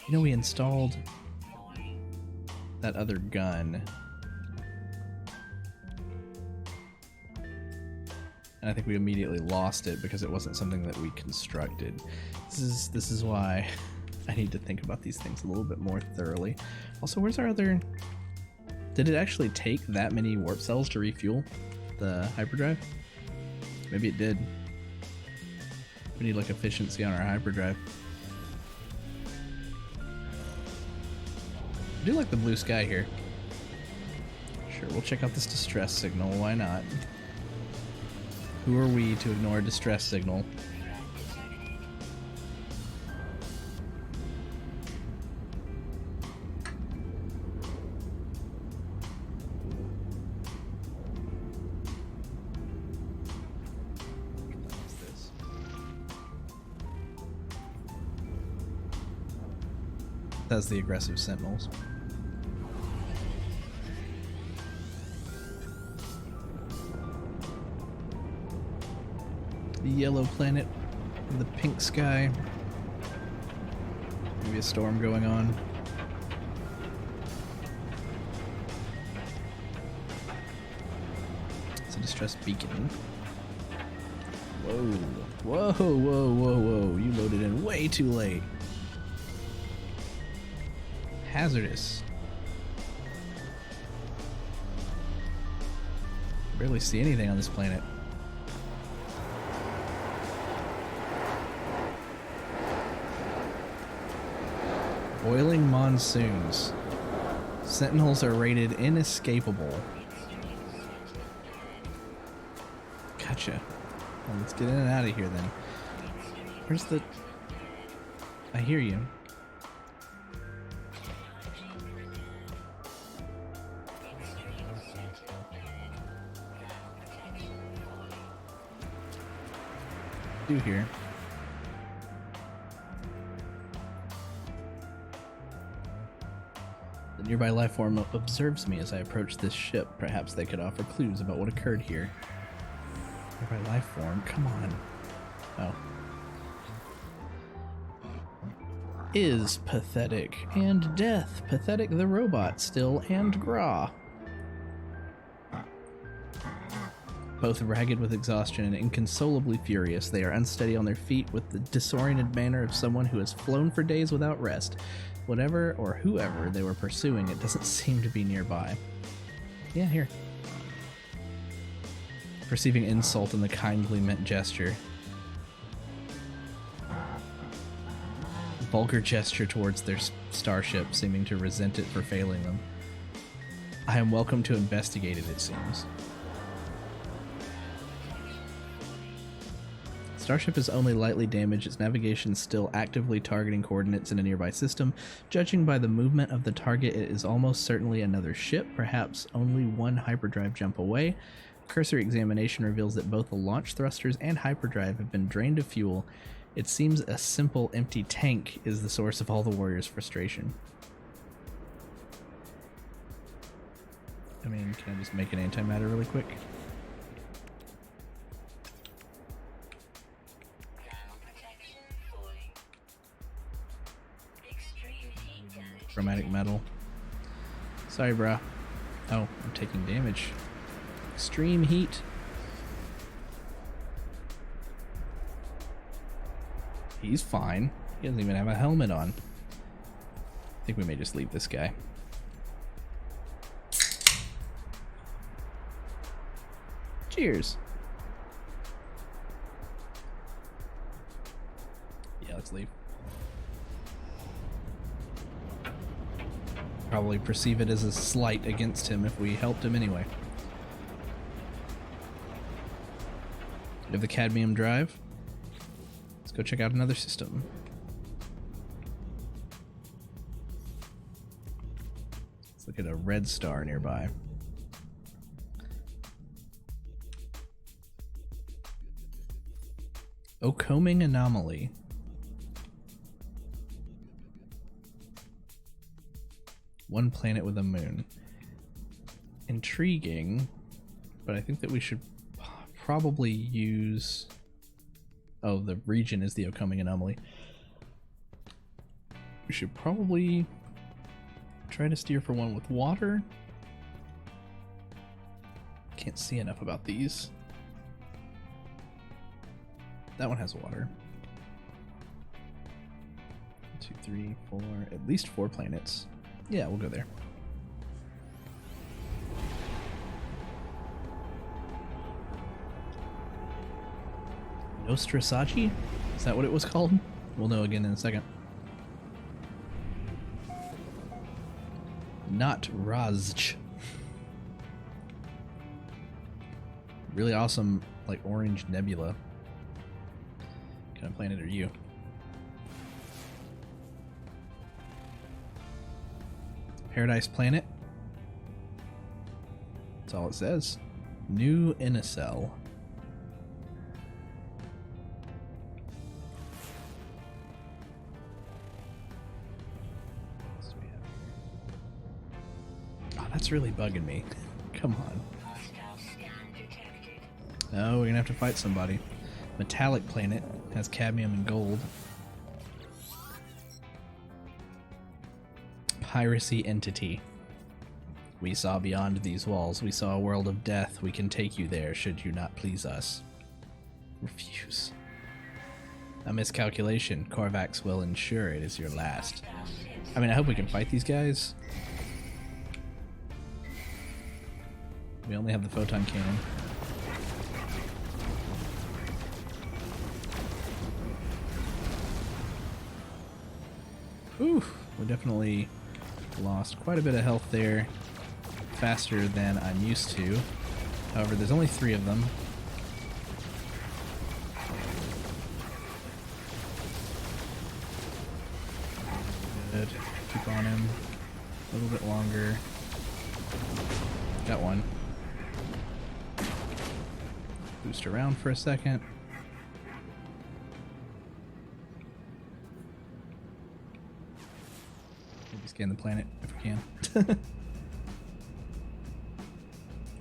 You know, we installed that other gun, and I think we immediately lost it because it wasn't something that we constructed. This is why I need to think about these things a little bit more thoroughly. Also, where's our other... Did it actually take that many warp cells to refuel the hyperdrive? Maybe it did. We need like efficiency on our hyperdrive. I do like the blue sky here. Sure, we'll check out this distress signal. Why not? Who are we to ignore a distress signal? What's this? That's the aggressive sentinels. The yellow planet, the pink sky. Maybe a storm going on. It's a distress beacon. Whoa, whoa, whoa, whoa, whoa. You loaded in way too late. Hazardous. Barely see anything on this planet. Boiling monsoons. Sentinels are rated inescapable. Gotcha. Well, let's get in and out of here then. Where's the... I hear you. Do here. The nearby life form observes me as I approach this ship. Perhaps they could offer clues about what occurred here. Nearby life form? Come on. Oh. Is pathetic. And death. Pathetic the robot still and Gra. Both ragged with exhaustion and inconsolably furious, they are unsteady on their feet with the disoriented manner of someone who has flown for days without rest. Whatever or whoever they were pursuing, it doesn't seem to be nearby. Yeah, here. Perceiving insult in the kindly meant gesture. Vulgar gesture towards their starship, seeming to resent it for failing them. I am welcome to investigate it, it seems. Starship is only lightly damaged, its navigation still actively targeting coordinates in a nearby system. Judging by the movement of the target, it is almost certainly another ship, perhaps only one hyperdrive jump away. Cursory examination reveals that both the launch thrusters and hyperdrive have been drained of fuel. It seems a simple empty tank is the source of all the warriors' frustration. I mean, can I just make an antimatter really quick? Chromatic metal. Sorry, brah. Oh, I'm taking damage. Extreme heat. He's fine. He doesn't even have a helmet on. I think we may just leave this guy. Cheers. Yeah, let's leave. Probably perceive it as a slight against him if we helped him anyway. We have the cadmium drive. Let's go check out another system. Let's look at a red star nearby. Okoming anomaly. One planet with a moon. Intriguing, but I think that we should probably use... Oh, the region is the Okoming anomaly. We should probably try to steer for one with water. Can't see enough about these. That one has water. 1, 2, 3, 4, at least 4 planets. Yeah, we'll go there. Nostrasachi? Is that what it was called? We'll know again in a second. Not Razj. Really awesome, like, orange nebula. What kind of planet are you? Paradise Planet. That's all it says. New Inacel. That's really bugging me. Come on. Hostile scan detected. Oh, we're gonna have to fight somebody. Metallic Planet has cadmium and gold. Piracy Entity. We saw beyond these walls. We saw a world of death. We can take you there should you not please us. Refuse. A miscalculation. Korvax will ensure it is your last. I mean, I hope we can fight these guys. We only have the photon cannon. Whew, we definitely lost quite a bit of health there. Faster than I'm used to. However, there's only 3 of them. Good. Keep on him a little bit longer. Got one. Boost around for a second. Maybe scan the planet if we can.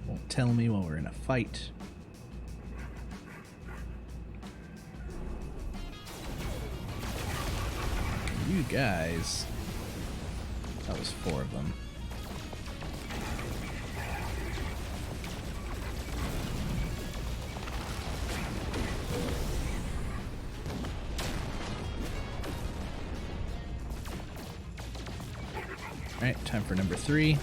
Won't tell me while we're in a fight. You guys. That was 4 of them. Alright, time for number 3.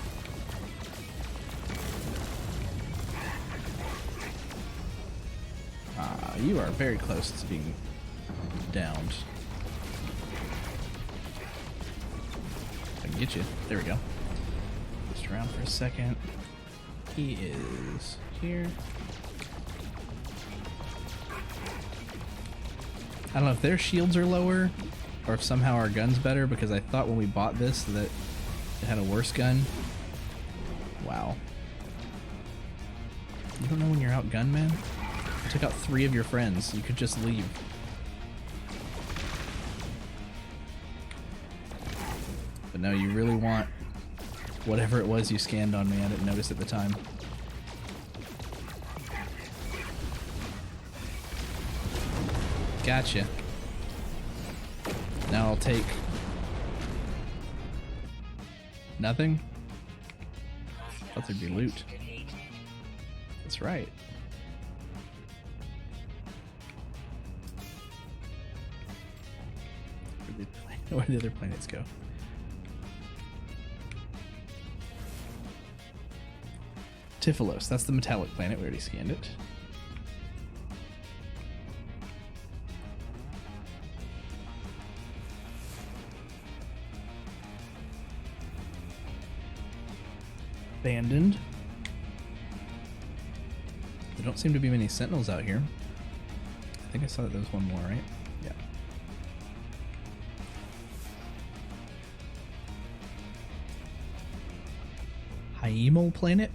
You are very close to being downed. I can get you. There we go. Just around for a second. He is here. I don't know if their shields are lower or if somehow our gun's better, because I thought when we bought this that it had a worse gun. Wow. You don't know when you're outgunned, man? You took out 3 of your friends. You could just leave. But no, you really want whatever it was you scanned on me. I didn't notice at the time. Gotcha. Now I'll take nothing. Thought there'd be loot. That's right. Where did the other planets go? Tifilos, that's the metallic planet. We already scanned it. Abandoned. There don't seem to be many sentinels out here. I think I saw that there was one more, right? Yeah. Hyemal planet.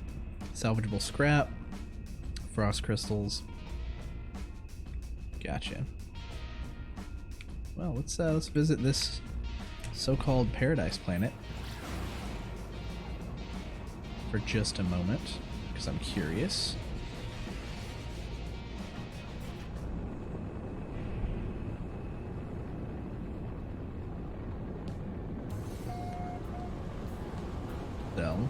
Salvageable scrap. Frost crystals. Gotcha. Well, let's visit this so-called paradise planet for just a moment, because I'm curious. So,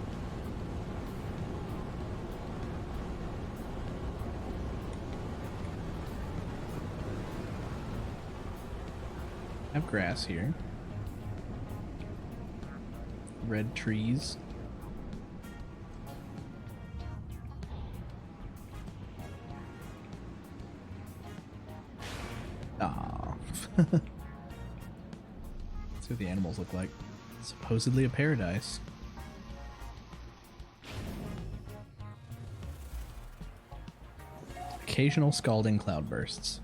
I have grass here. Red trees. Ah. Let's see what the animals look like. Supposedly a paradise. Occasional scalding cloudbursts.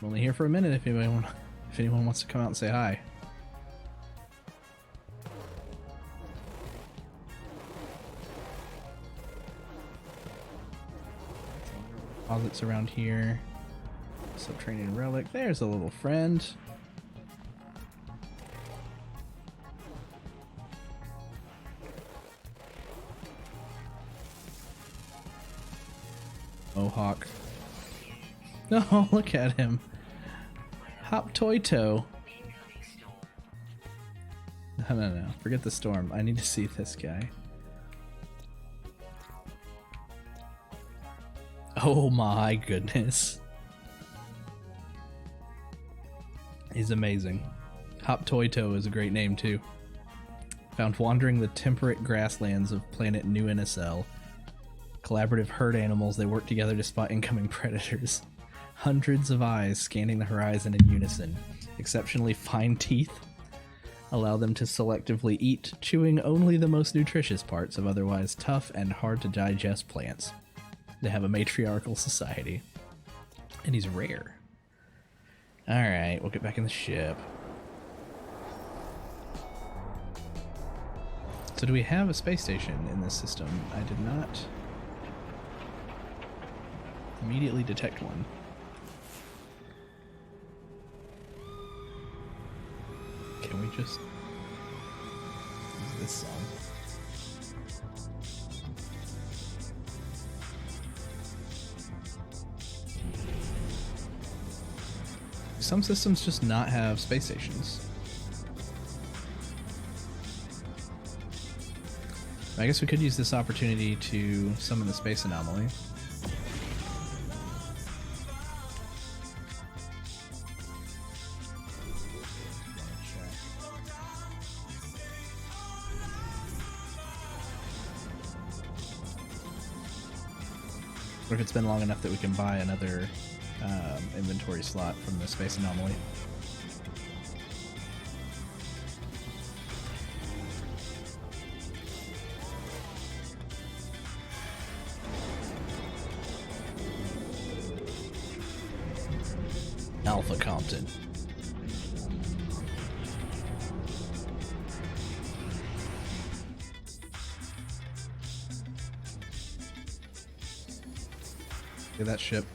I'm only here for a minute if anyone wants to come out and say hi. Deposits around here. Subterranean relic. There's a little friend. Mohawk. Oh, look at him. Hop Toy Toe. No. Forget the storm. I need to see this guy. Oh my goodness. He's amazing. Hop Toy Toe is a great name too. Found wandering the temperate grasslands of planet New NSL. Collaborative herd animals, they work together to spot incoming predators. Hundreds of eyes scanning the horizon in unison. Exceptionally fine teeth allow them to selectively eat, chewing only the most nutritious parts of otherwise tough and hard to digest plants. They have a matriarchal society. And he's rare. Alright, we'll get back in the ship. So do we have a space station in this system? I did not immediately detect one. Can we just use this song? Some systems just not have space stations. I guess we could use this opportunity to summon the space anomaly. Or if it's been long enough that we can buy another inventory slot from the space anomaly. Alpha Compton. Look at that ship.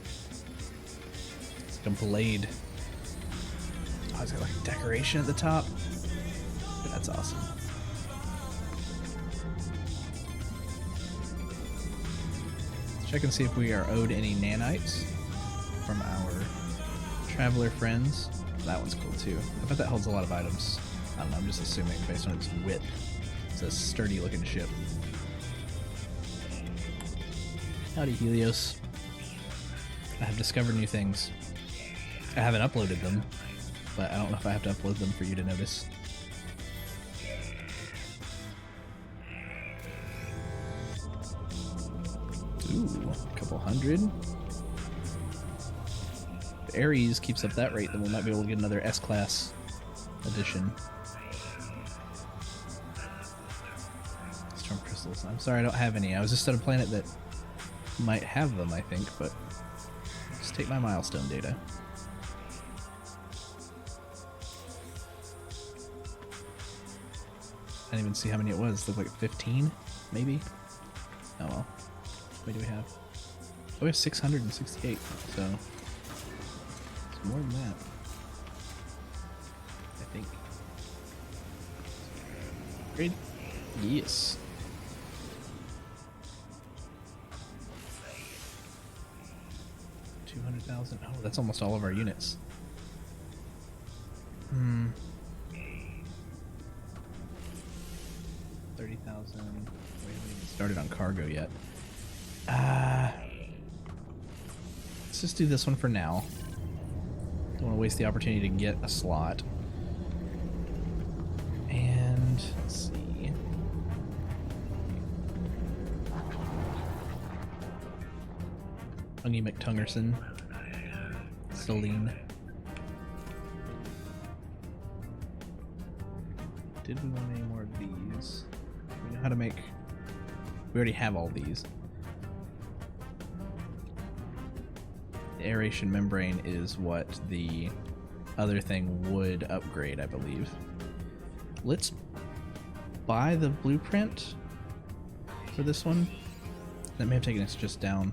It's like a blade. Oh, it's got like a decoration at the top. That's awesome. Let's check and see if we are owed any nanites from our traveler friends. That one's cool too. I bet that holds a lot of items. I don't know, I'm just assuming based on its width. It's a sturdy looking ship. Howdy, Helios. I have discovered new things. I haven't uploaded them, but I don't know if I have to upload them for you to notice. Ooh, a couple hundred. If Ares keeps up that rate, then we might be able to get another S-Class edition. Storm crystals. I'm sorry I don't have any. I was just at a planet that might have them, I think, but just take my milestone data. I didn't even see how many it was. It looked like 15, maybe? Oh well. What do we have? Oh, we have 668, so it's more than that, I think. Great. Yes. 200,000. Oh, that's almost all of our units. 30,000. We haven't even started on cargo yet. Let's just do this one for now. Don't want to waste the opportunity to get a slot. And let's see. Fungy McTungerson. Celine. Did we want any more of these? We know how to make... We already have all these. The aeration membrane is what the other thing would upgrade, I believe. Let's buy the blueprint for this one. That may have taken us just down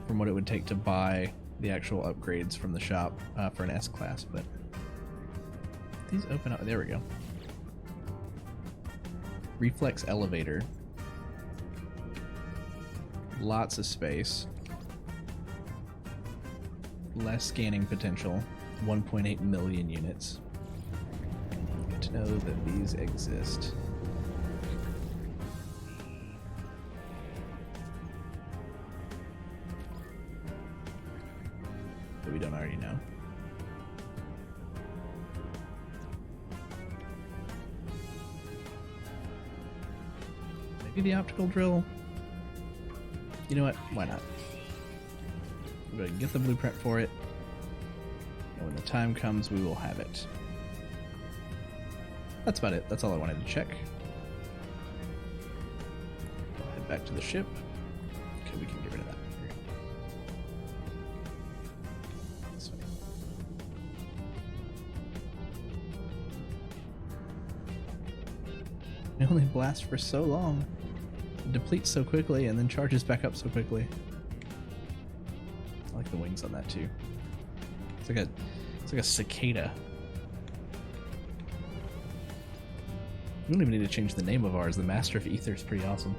from what it would take to buy the actual upgrades from the shop for an S-Class, but these open up. There we go. Reflex elevator. Lots of space. less scanning potential, 1.8 million units. Good to know that these exist. That we don't already know. Maybe the optical drill? You know what? Why not? We're going to get the blueprint for it. And when the time comes, we will have it. That's about it. That's all I wanted to check. We'll head back to the ship. Okay, we can get rid of that. This way. It only blasts for so long. It depletes so quickly and then charges back up so quickly. I like the wings on that too. It's like a cicada. We don't even need to change the name of ours. The Master of Ether is pretty awesome.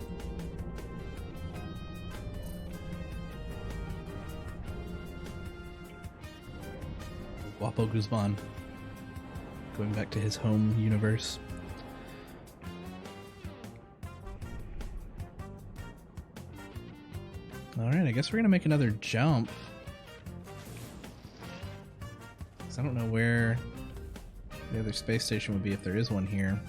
Guapo Guzman. Going back to his home universe. Alright, I guess we're gonna make another jump. I don't know where the other space station would be if there is one here.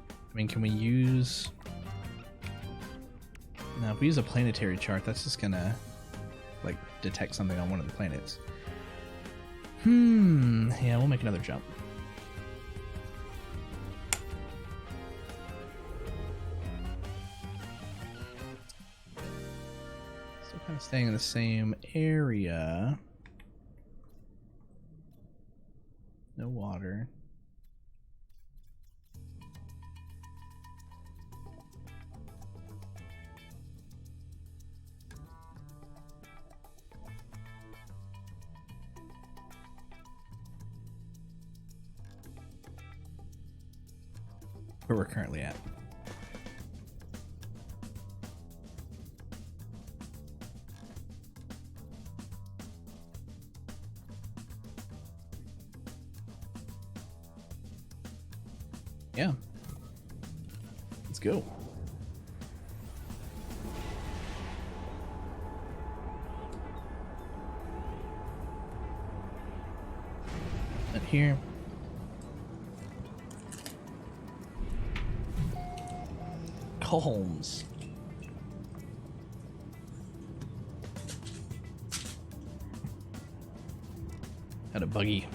I mean, can we use... No, if we use a planetary chart, that's just gonna, like, detect something on one of the planets. Yeah, we'll make another jump. Kind of staying in the same area. No water. Where we're currently at. Yeah. Let's go. Up here. Colms. Had a buggy.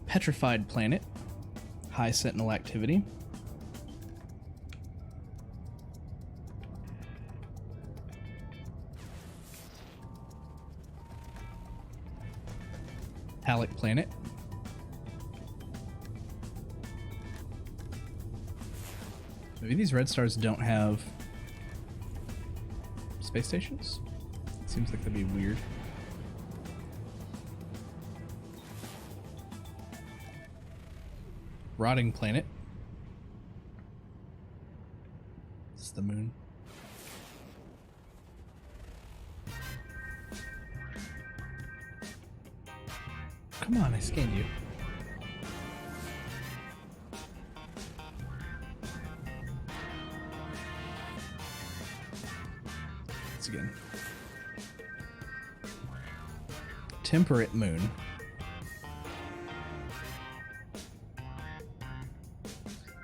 Petrified Planet. High Sentinel activity. Halleck Planet. Maybe these red stars don't have space stations? It seems like that'd be weird. Rotting Planet. This is the moon. Come on, I scanned you. Once again. Temperate moon.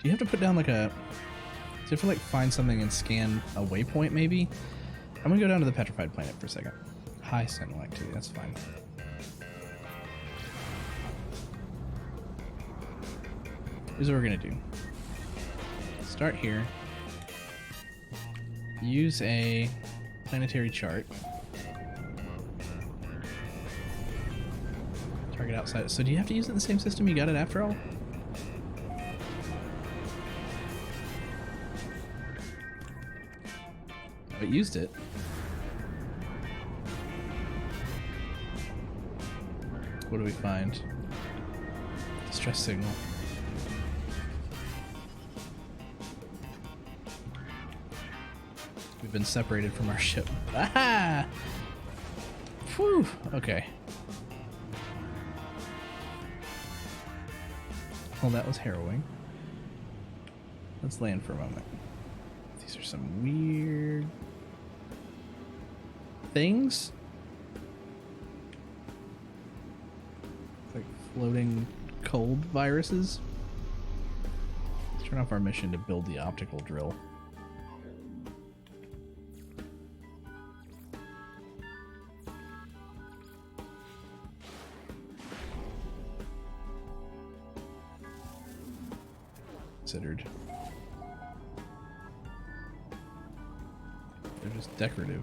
Do you have to put down like a... Do you have to like find something and scan a waypoint maybe? I'm gonna go down to the Petrified Planet for a second. High Sentinel activity, that's fine. Here's what we're gonna do. Start here. Use a planetary chart. Target outside. So do you have to use it in the same system you got it after all? Oh, it used it. What do we find? Distress signal. We've been separated from our ship. Aha! Whew! Okay. Well, that was harrowing. Let's land for a moment. These are some weird things. Like floating cold viruses. Let's turn off our mission to build the optical drill. Considered. They're just decorative.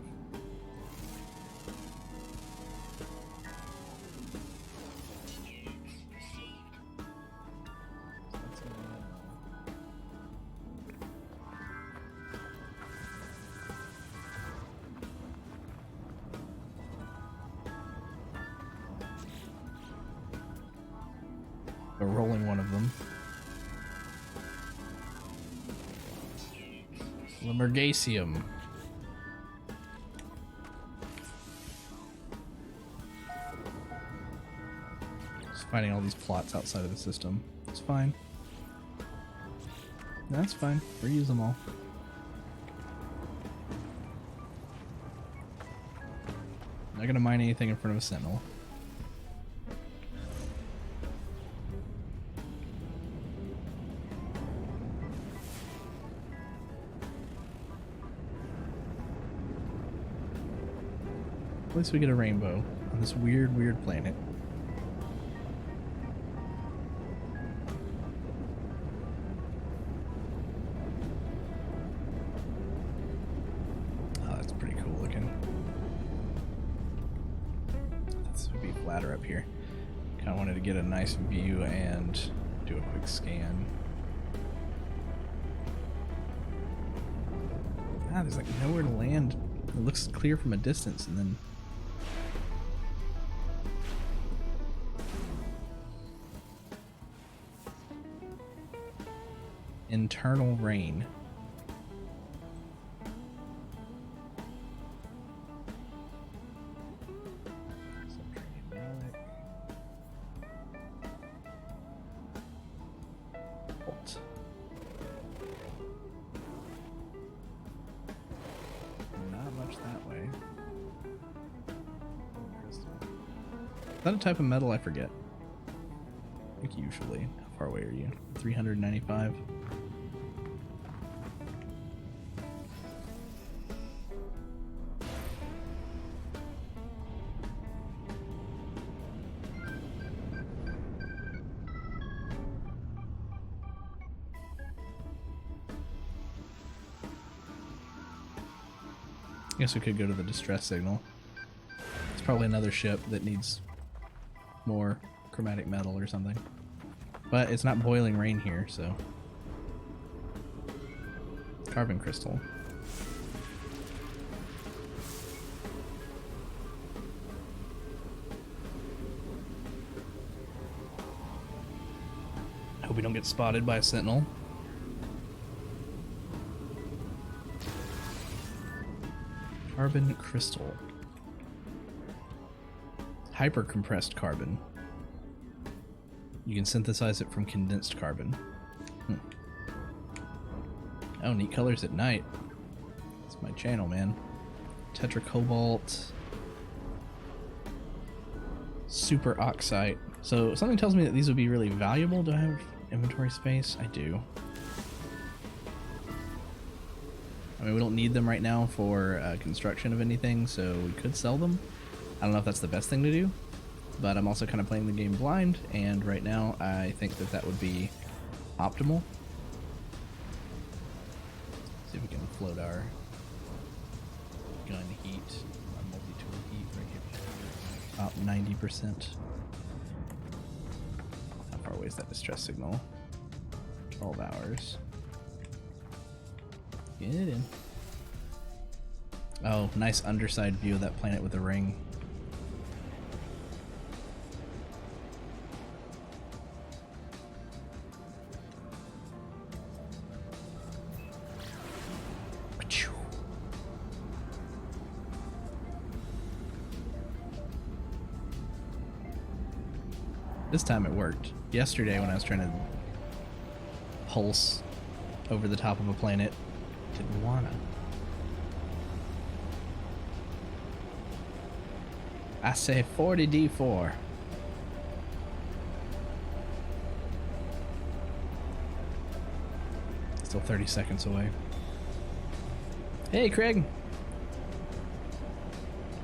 We're rolling one of them. Mergasium. Just finding all these plots outside of the system. It's fine. That's fine. Reuse them all. Not gonna mine anything in front of a sentinel. At least we get a rainbow on this weird, weird planet. Oh, that's pretty cool looking. This would be flatter up here. Kind of wanted to get a nice view and do a quick scan. Ah, there's like nowhere to land. It looks clear from a distance and then internal rain. Not much that way. Is that a type of metal? I forget. I think usually. How far away are you? 395. I guess we could go to the distress signal. It's probably another ship that needs more chromatic metal or something. But it's not boiling rain here, so. Carbon crystal. I hope we don't get spotted by a sentinel. Carbon crystal. Hyper compressed carbon. You can synthesize it from condensed carbon. Oh, neat colors at night. That's my channel, man. Tetracobalt. Super oxide. So something tells me that these would be really valuable. Do I have inventory space? I do. I mean, we don't need them right now for construction of anything, so we could sell them. I don't know if that's the best thing to do, but I'm also kind of playing the game blind, and right now I think that that would be optimal. See if we can float our gun heat, our multi-tool heat right here. About 90%. How far away is that distress signal? 12 hours. Get it in. Oh, nice underside view of that planet with a ring. This time it worked. Yesterday when I was trying to pulse over the top of a planet, didn't wanna. I say 40D4. Still 30 seconds away. Hey, Craig. You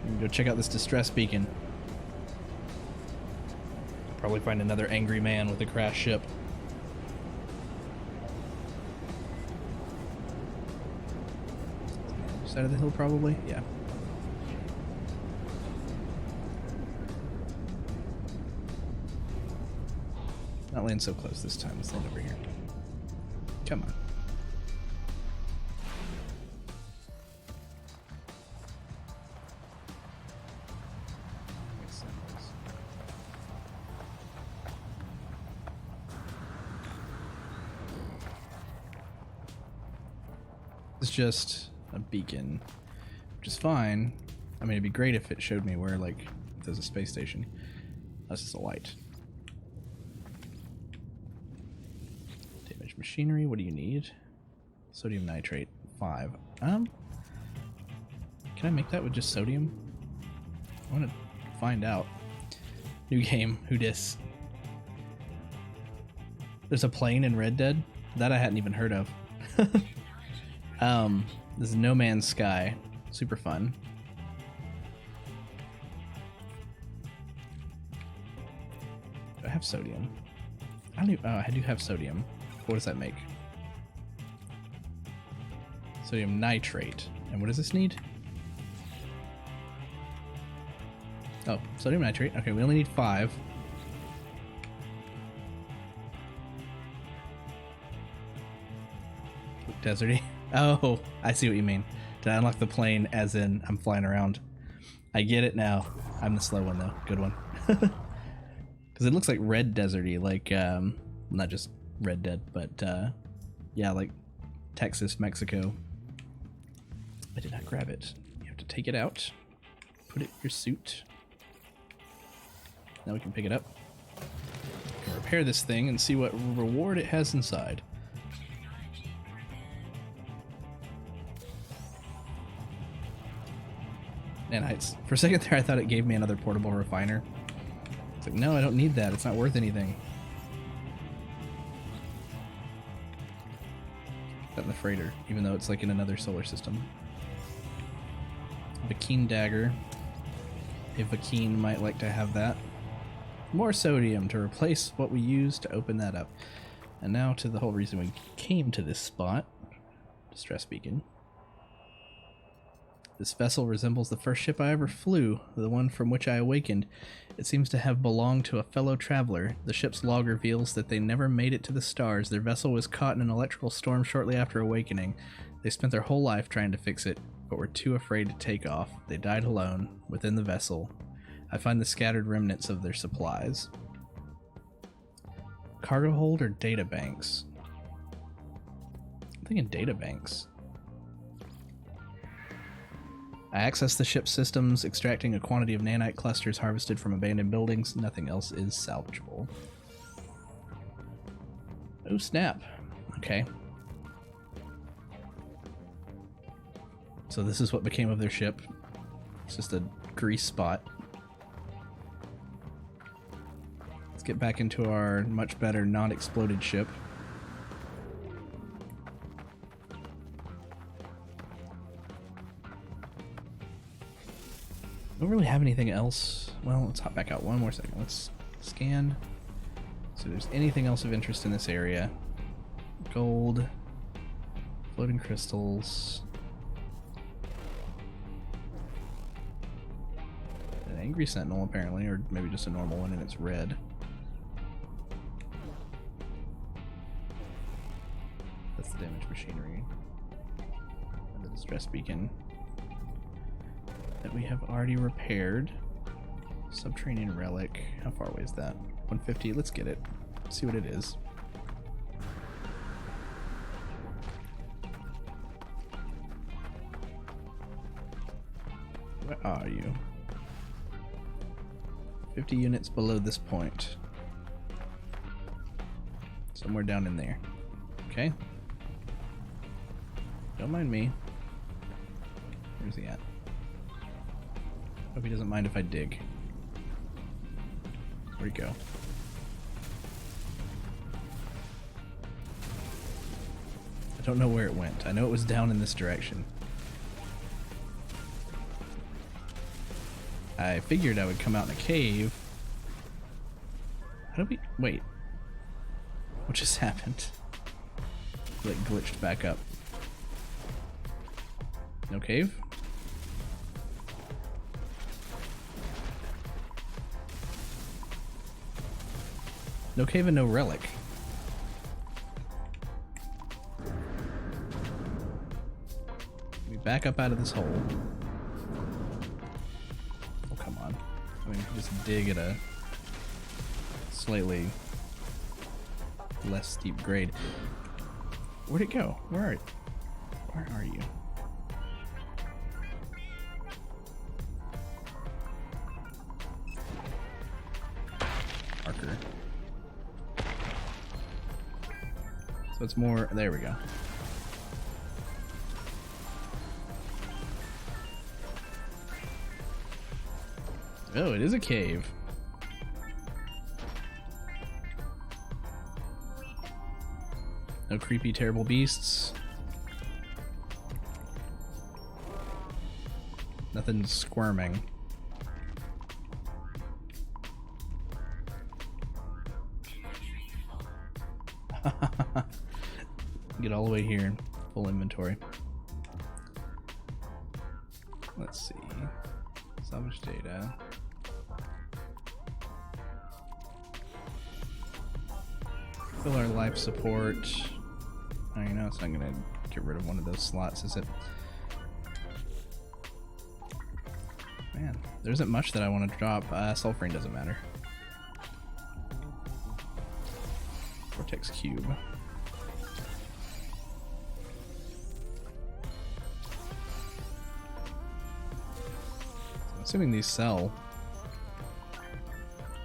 can go check out this distress beacon. Probably find another angry man with a crashed ship. Side of the hill, probably? Yeah. Not land so close this time. Let's land over here. Come on. It's just a beacon, which is fine. I mean, it'd be great if it showed me where, like, if there's a space station. That's just a light. Damaged machinery, what do you need? Sodium nitrate, 5. Can I make that with just sodium? I want to find out. New game, who dis? There's a plane in Red Dead? That I hadn't even heard of. This is No Man's Sky. Super fun. Do I have sodium? I don't even, oh, I do have sodium. What does that make? Sodium nitrate. And what does this need? Oh, sodium nitrate. Okay, we only need 5. Deserty. Oh, I see what you mean. Did I unlock the plane as in I'm flying around? I get it now. I'm the slow one though. Good one. Because it looks like red deserty, like not just Red Dead, but yeah, like Texas, Mexico. I did not grab it. You have to take it out, put it in your suit. Now we can pick it up. We can repair this thing and see what reward it has inside. And for a second there, I thought it gave me another portable refiner. It's like, no, I don't need that. It's not worth anything. That in the freighter, even though it's like in another solar system. Vakeen dagger. A Vakeen might like to have that. More sodium to replace what we used to open that up. And now to the whole reason we came to this spot. Distress beacon. This vessel resembles the first ship I ever flew, the one from which I awakened. It seems to have belonged to a fellow traveler. The ship's log reveals that they never made it to the stars. Their vessel was caught in an electrical storm shortly after awakening. They spent their whole life trying to fix it, but were too afraid to take off. They died alone, within the vessel. I find the scattered remnants of their supplies. Cargo hold or data banks? I'm thinking data banks. I access the ship's systems, extracting a quantity of nanite clusters harvested from abandoned buildings. Nothing else is salvageable. Oh snap. Okay. So this is what became of their ship. It's just a grease spot. Let's get back into our much better non-exploded ship. Don't really have anything else. Well, let's hop back out one more second. Let's scan. So if there's anything else of interest in this area. Gold. Floating crystals. An angry sentinel apparently, or maybe just a normal one and it's red. That's the damaged machinery. And the distress beacon that we have already repaired. Subterranean relic. How far away is that? 150. Let's get it. See what it is. Where are you? 50 units below this point. Somewhere down in there. Okay. Don't mind me. Where's he at? Hope he doesn't mind if I dig. Where'd he go? I don't know where it went. I know it was down in this direction. I figured I would come out in a cave. How do we... Wait. What just happened? It glitched back up. No cave? No cave and no relic. Let me back up out of this hole. Oh, come on. I mean, just dig at a slightly less steep grade. Where'd it go? Where are you? Marker. So it's more, there we go. Oh, it is a cave. No creepy, terrible beasts. Nothing squirming. Get all the way here, full inventory. Let's see. Salvage data. Fill our life support. Oh, you know, it's not gonna get rid of one of those slots, is it? Man, there isn't much that I want to drop. Sulfurine doesn't matter. Vortex cube. Assuming these sell.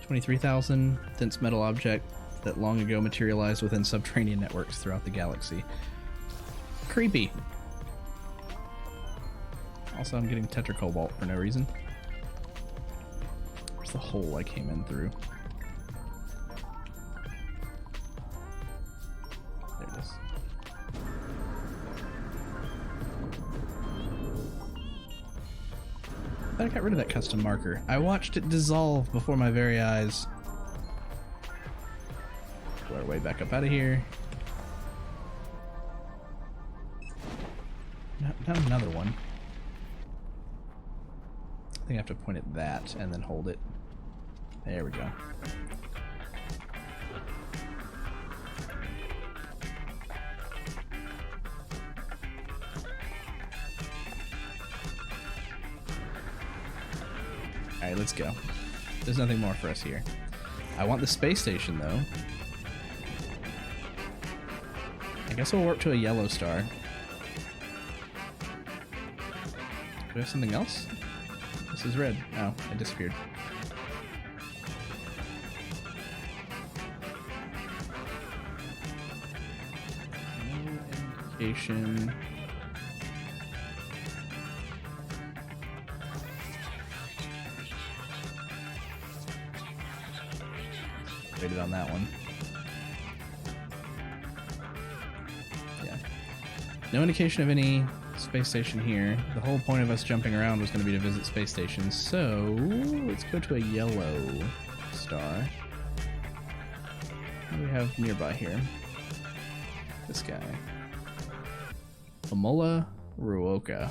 23,000 dense metal object that long ago materialized within subterranean networks throughout the galaxy. Creepy. Also, I'm getting tetracobalt for no reason. Where's the hole I came in through? There it is. I thought I got rid of that custom marker. I watched it dissolve before my very eyes. Pull our way back up out of here. Not another one. I think I have to point at that and then hold it. There we go. Alright, let's go. There's nothing more for us here. I want the space station, though. I guess we'll warp to a yellow star. Do we have something else? This is red. Oh, it disappeared. No indication. Waited on that one. Yeah. No indication of any space station here. The whole point of us jumping around was going to be to visit space stations, so let's go to a yellow star. What do we have nearby here? This guy. Amola Ruoka.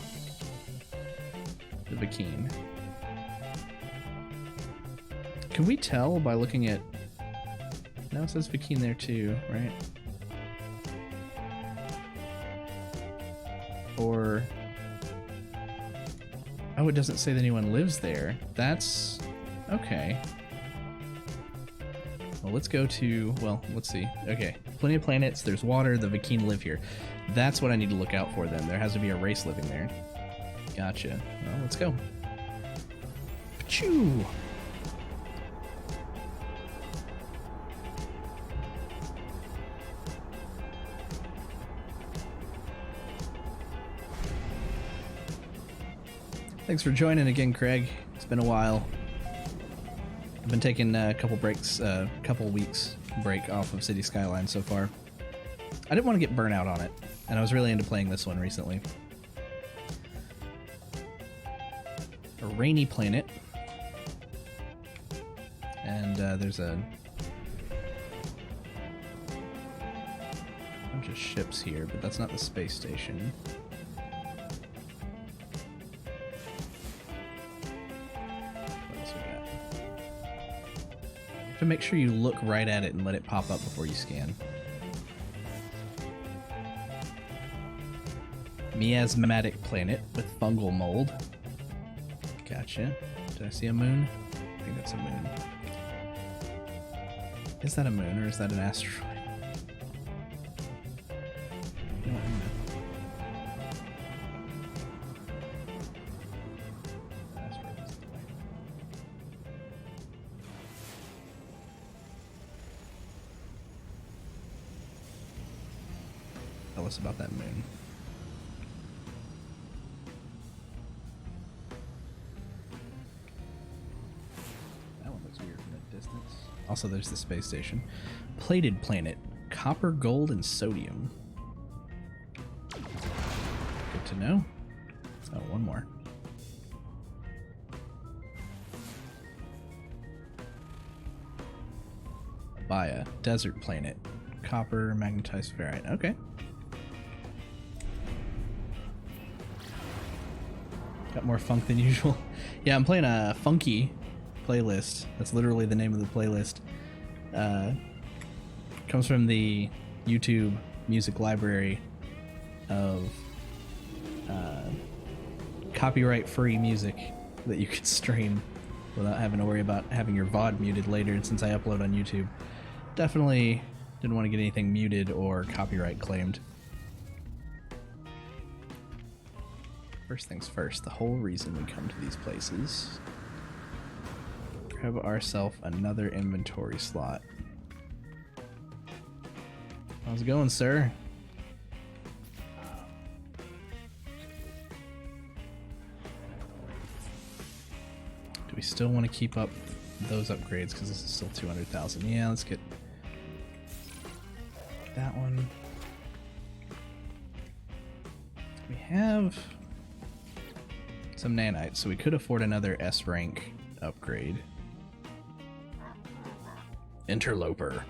The Vakeen. Can we tell by looking at... No, it says Vakeen there too, right? Or... Oh, it doesn't say that anyone lives there. That's... okay. Well, let's go to... Well, let's see. Okay. Plenty of planets. There's water. The Vakeen live here. That's what I need to look out for then. There has to be a race living there. Gotcha. Well, let's go. Pachoo! Thanks for joining again, Craig. It's been a while. I've been taking a couple weeks break off of City Skyline so far. I didn't want to get burnt out on it, and I was really into playing this one recently. A rainy planet. And there's a bunch of ships here, but that's not the space station. What else we got? You have to make sure you look right at it and let it pop up before you scan. Miasmatic planet with fungal mold. Gotcha. Did I see a moon? I think that's a moon. Is that a moon or is that an asteroid? No, asteroid is the way. Tell us about that moon. Also, there's the space station. Plated planet. Copper, gold, and sodium. Good to know. Oh, one more. Abaya. Desert planet. Copper, magnetized ferrite. Okay. Got more funk than usual. Yeah, I'm playing a funky playlist. That's literally the name of the playlist. Comes from the YouTube music library of copyright-free music that you could stream without having to worry about having your VOD muted later. And since I upload on YouTube, definitely didn't want to get anything muted or copyright claimed. First things first, the whole reason we come to these places. Grab ourselves another inventory slot. How's it going, sir? Do we still want to keep up those upgrades because this is still 200,000? Yeah, let's get that one. We have some nanites, so we could afford another S rank upgrade. Interloper.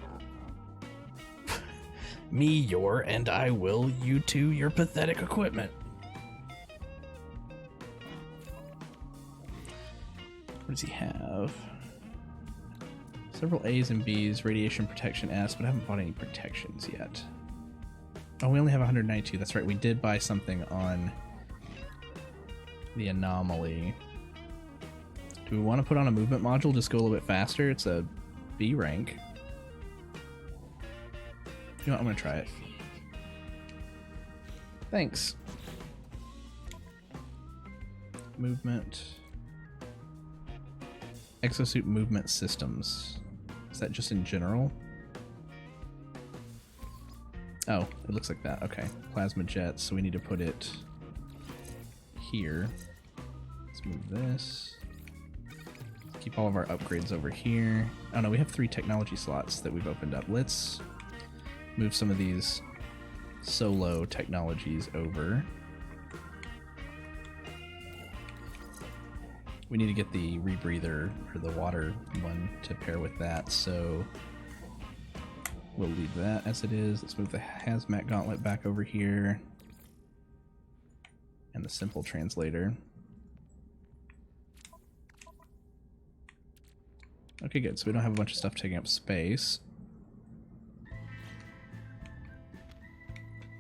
Me, your, and I will, you two, your pathetic equipment. What does he have? Several A's and B's, radiation protection S, but I haven't bought any protections yet. Oh, we only have 192. That's right, we did buy something on the anomaly. Do we want to put on a movement module, just go a little bit faster? It's a B rank. You know what, I'm gonna try it. Thanks. Movement. Exosuit movement systems. Is that just in general? Oh, it looks like that. Okay. Plasma jets, so we need to put it here. Let's move this. Keep all of our upgrades over here. Oh no, we have 3 technology slots that we've opened up. Let's move some of these solo technologies over. We need to get the rebreather or the water one to pair with that, so we'll leave that as it is. Let's move the Hazmat Gauntlet back over here and the simple translator. Okay, good. So we don't have a bunch of stuff taking up space.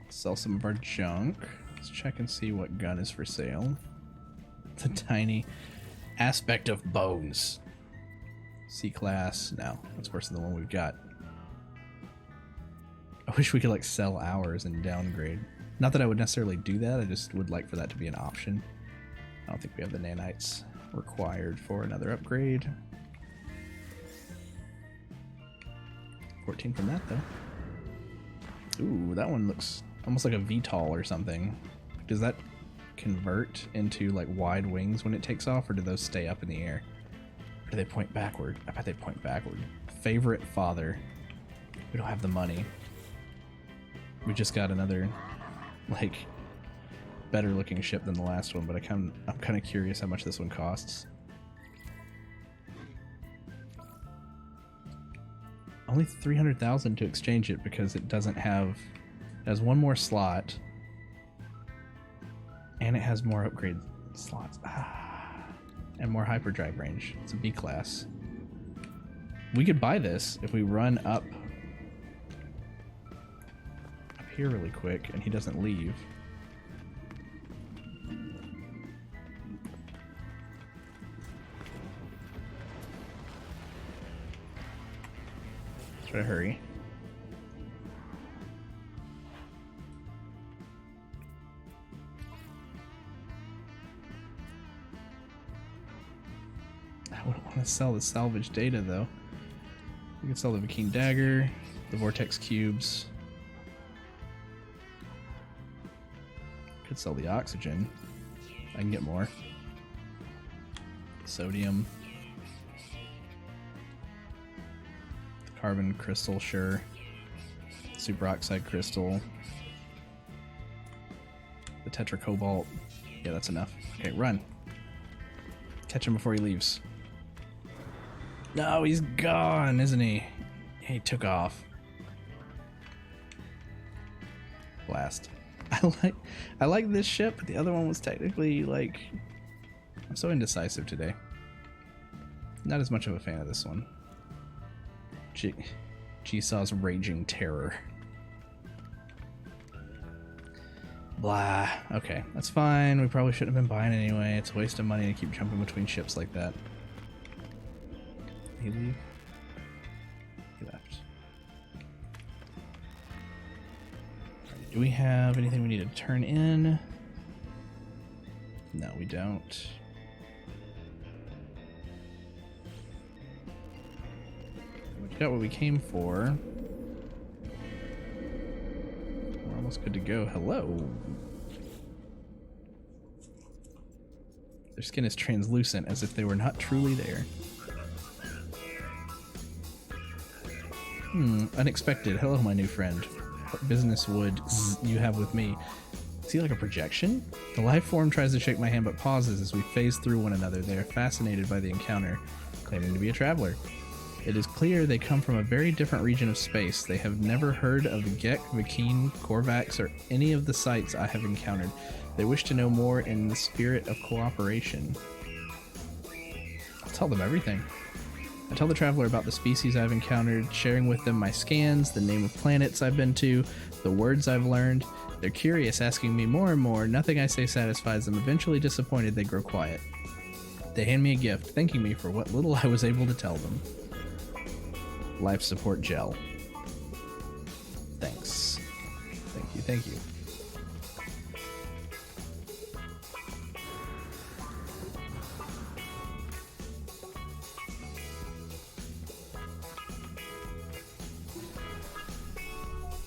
Sell some of our junk. Let's check and see what gun is for sale. The tiny aspect of bones. C-class. No, that's worse than the one we've got. I wish we could like sell ours and downgrade. Not that I would necessarily do that, I just would like for that to be an option. I don't think we have the nanites required for another upgrade. 14 from that though. Ooh, that one looks almost like a VTOL or something. Does that convert into like wide wings when it takes off, or do those stay up in the air? Or do they point backward? I bet they point backward. Favorite father. We don't have the money. We just got another, like, better looking ship than the last one, but I'm kind of curious how much this one costs. Only 300,000 to exchange it because it doesn't have, it has one more slot, and it has more upgrade slots, and more hyperdrive range. It's a B class. We could buy this if we run up here really quick and he doesn't leave. Try to hurry. I wouldn't want to sell the salvage data though. We could sell the Vakeen dagger, the vortex cubes. Could sell the oxygen. I can get more. Sodium. The carbon crystal, sure. Superoxide crystal. The tetracobalt. Yeah, that's enough. Okay, run. Catch him before he leaves. No, he's gone, isn't he? He took off. Blast. I like this ship, but the other one was technically like, I'm so indecisive today. Not as much of a fan of this one. G-Saw's Raging Terror. Blah. Okay, that's fine. We probably shouldn't have been buying it anyway. It's a waste of money to keep jumping between ships like that. Did he leave? He left. Do we have anything we need to turn in? No, we don't. We got what we came for. We're almost good to go. Hello. Their skin is translucent, as if they were not truly there. Unexpected. Hello, my new friend. What business would you have with me? Is he like a projection? The life form tries to shake my hand but pauses as we phase through one another. They are fascinated by the encounter, claiming to be a traveler. It is clear they come from a very different region of space. They have never heard of the Gek, Vakeen, Korvax, or any of the sites I have encountered. They wish to know more in the spirit of cooperation. I'll tell them everything. I tell the traveler about the species I've encountered, sharing with them my scans, the name of planets I've been to, the words I've learned. They're curious, asking me more and more. Nothing I say satisfies them. Eventually disappointed, they grow quiet. They hand me a gift, thanking me for what little I was able to tell them. Life support gel. Thanks. Thank you, thank you.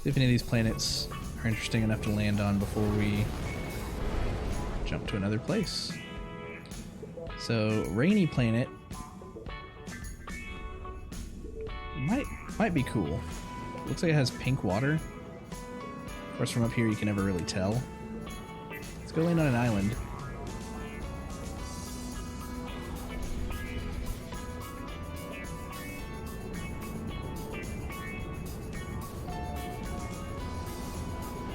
See if any of these planets are interesting enough to land on before we jump to another place. So, Rainy Planet might be cool. Looks like it has pink water. Of course, from up here you can never really tell. Let's go land on an island.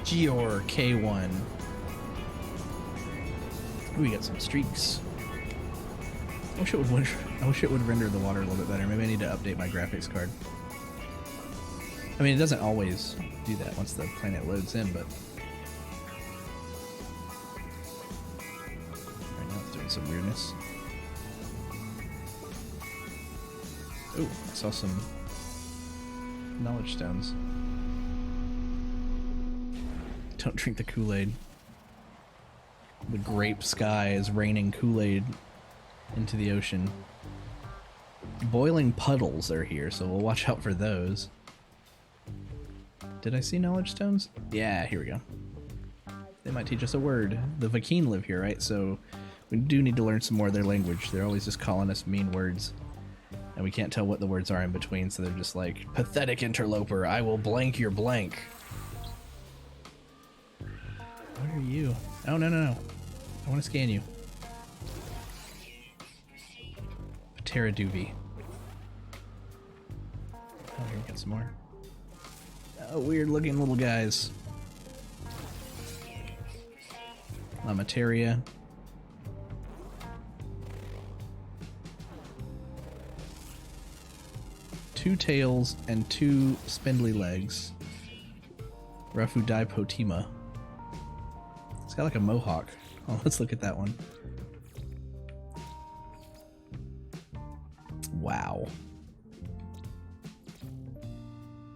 Geor K1. Ooh, we got some streaks. I wish it would render the water a little bit better. Maybe I need to update my graphics card. I mean, it doesn't always do that once the planet loads in, but right now it's doing some weirdness. Ooh, I saw some knowledge stones. Don't drink the Kool-Aid. The grape sky is raining Kool-Aid into the ocean. Boiling puddles are here, so we'll watch out for those. Did I see knowledge stones? Yeah, here we go. They might teach us a word. The Vakeen live here, right? So we do need to learn some more of their language. They're always just calling us mean words. And we can't tell what the words are in between, so they're just like, pathetic interloper, I will blank your blank. What are you? Oh, no, no, no. I want to scan you. Pteroduvi. Oh, here we got some more. Oh, weird looking little guys. Materia. Two tails and two spindly legs. Rafudai Potima. It's got like a mohawk. Oh, let's look at that one. Wow.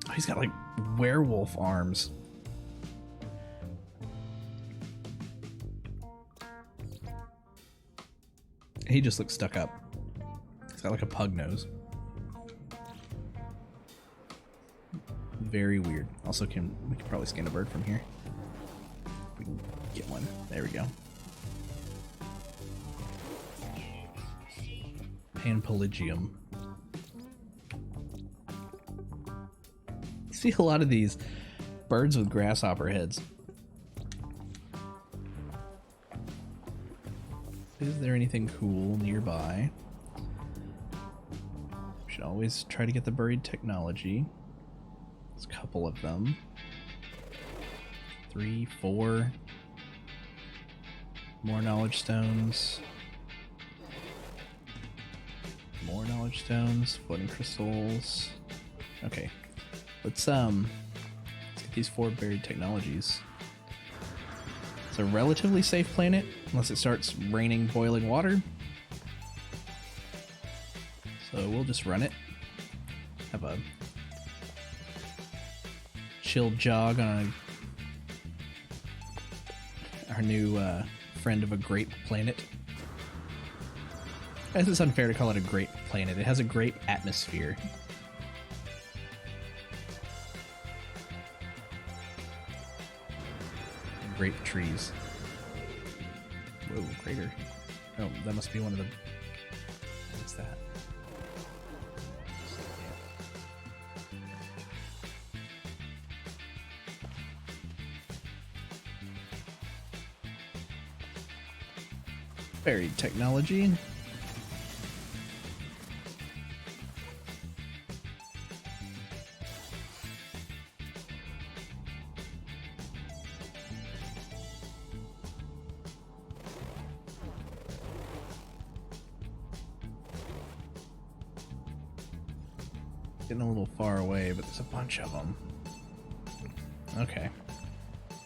Oh, he's got like werewolf arms. He just looks stuck up. He's got like a pug nose. Very weird. Also, we can probably scan a bird from here. If we can get one. There we go. Panpelagium. See a lot of these birds with grasshopper heads. Is there anything cool nearby? We should always try to get the buried technology. There's a couple of them. 3, 4. More knowledge stones. More knowledge stones. Floating crystals. Okay. Let's get these 4 buried technologies. It's a relatively safe planet, unless it starts raining boiling water. So we'll just run it. Have a chill jog on our new friend of a grape planet. I guess it's unfair to call it a grape planet. It has a grape atmosphere. Grape trees. Whoa, crater. Oh, that must be one of the... What's that? Buried technology. Getting a little far away, but there's a bunch of them. Okay.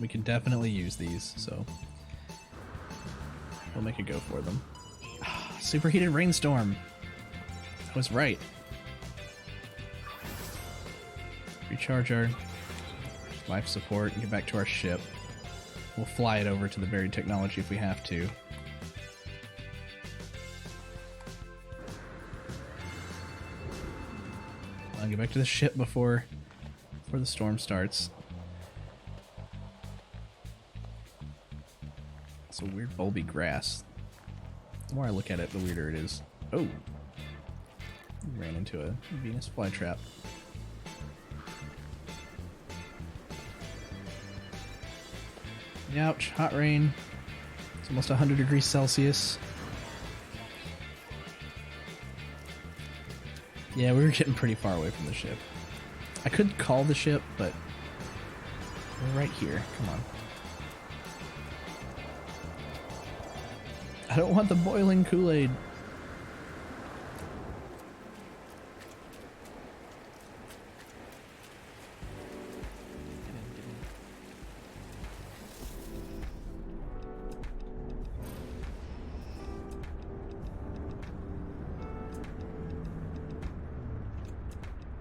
We can definitely use these, so we'll make a go for them. Superheated rainstorm. I was right. Recharge our life support and get back to our ship. We'll fly it over to the buried technology if we have to. I'll get back to the ship before the storm starts. It's a weird bulby grass. The more I look at it, the weirder it is. Oh! Ran into a Venus flytrap. Ouch, hot rain. It's almost 100 degrees Celsius. Yeah, we were getting pretty far away from the ship. I could call the ship, but we're right here. Come on. I don't want the boiling Kool-Aid.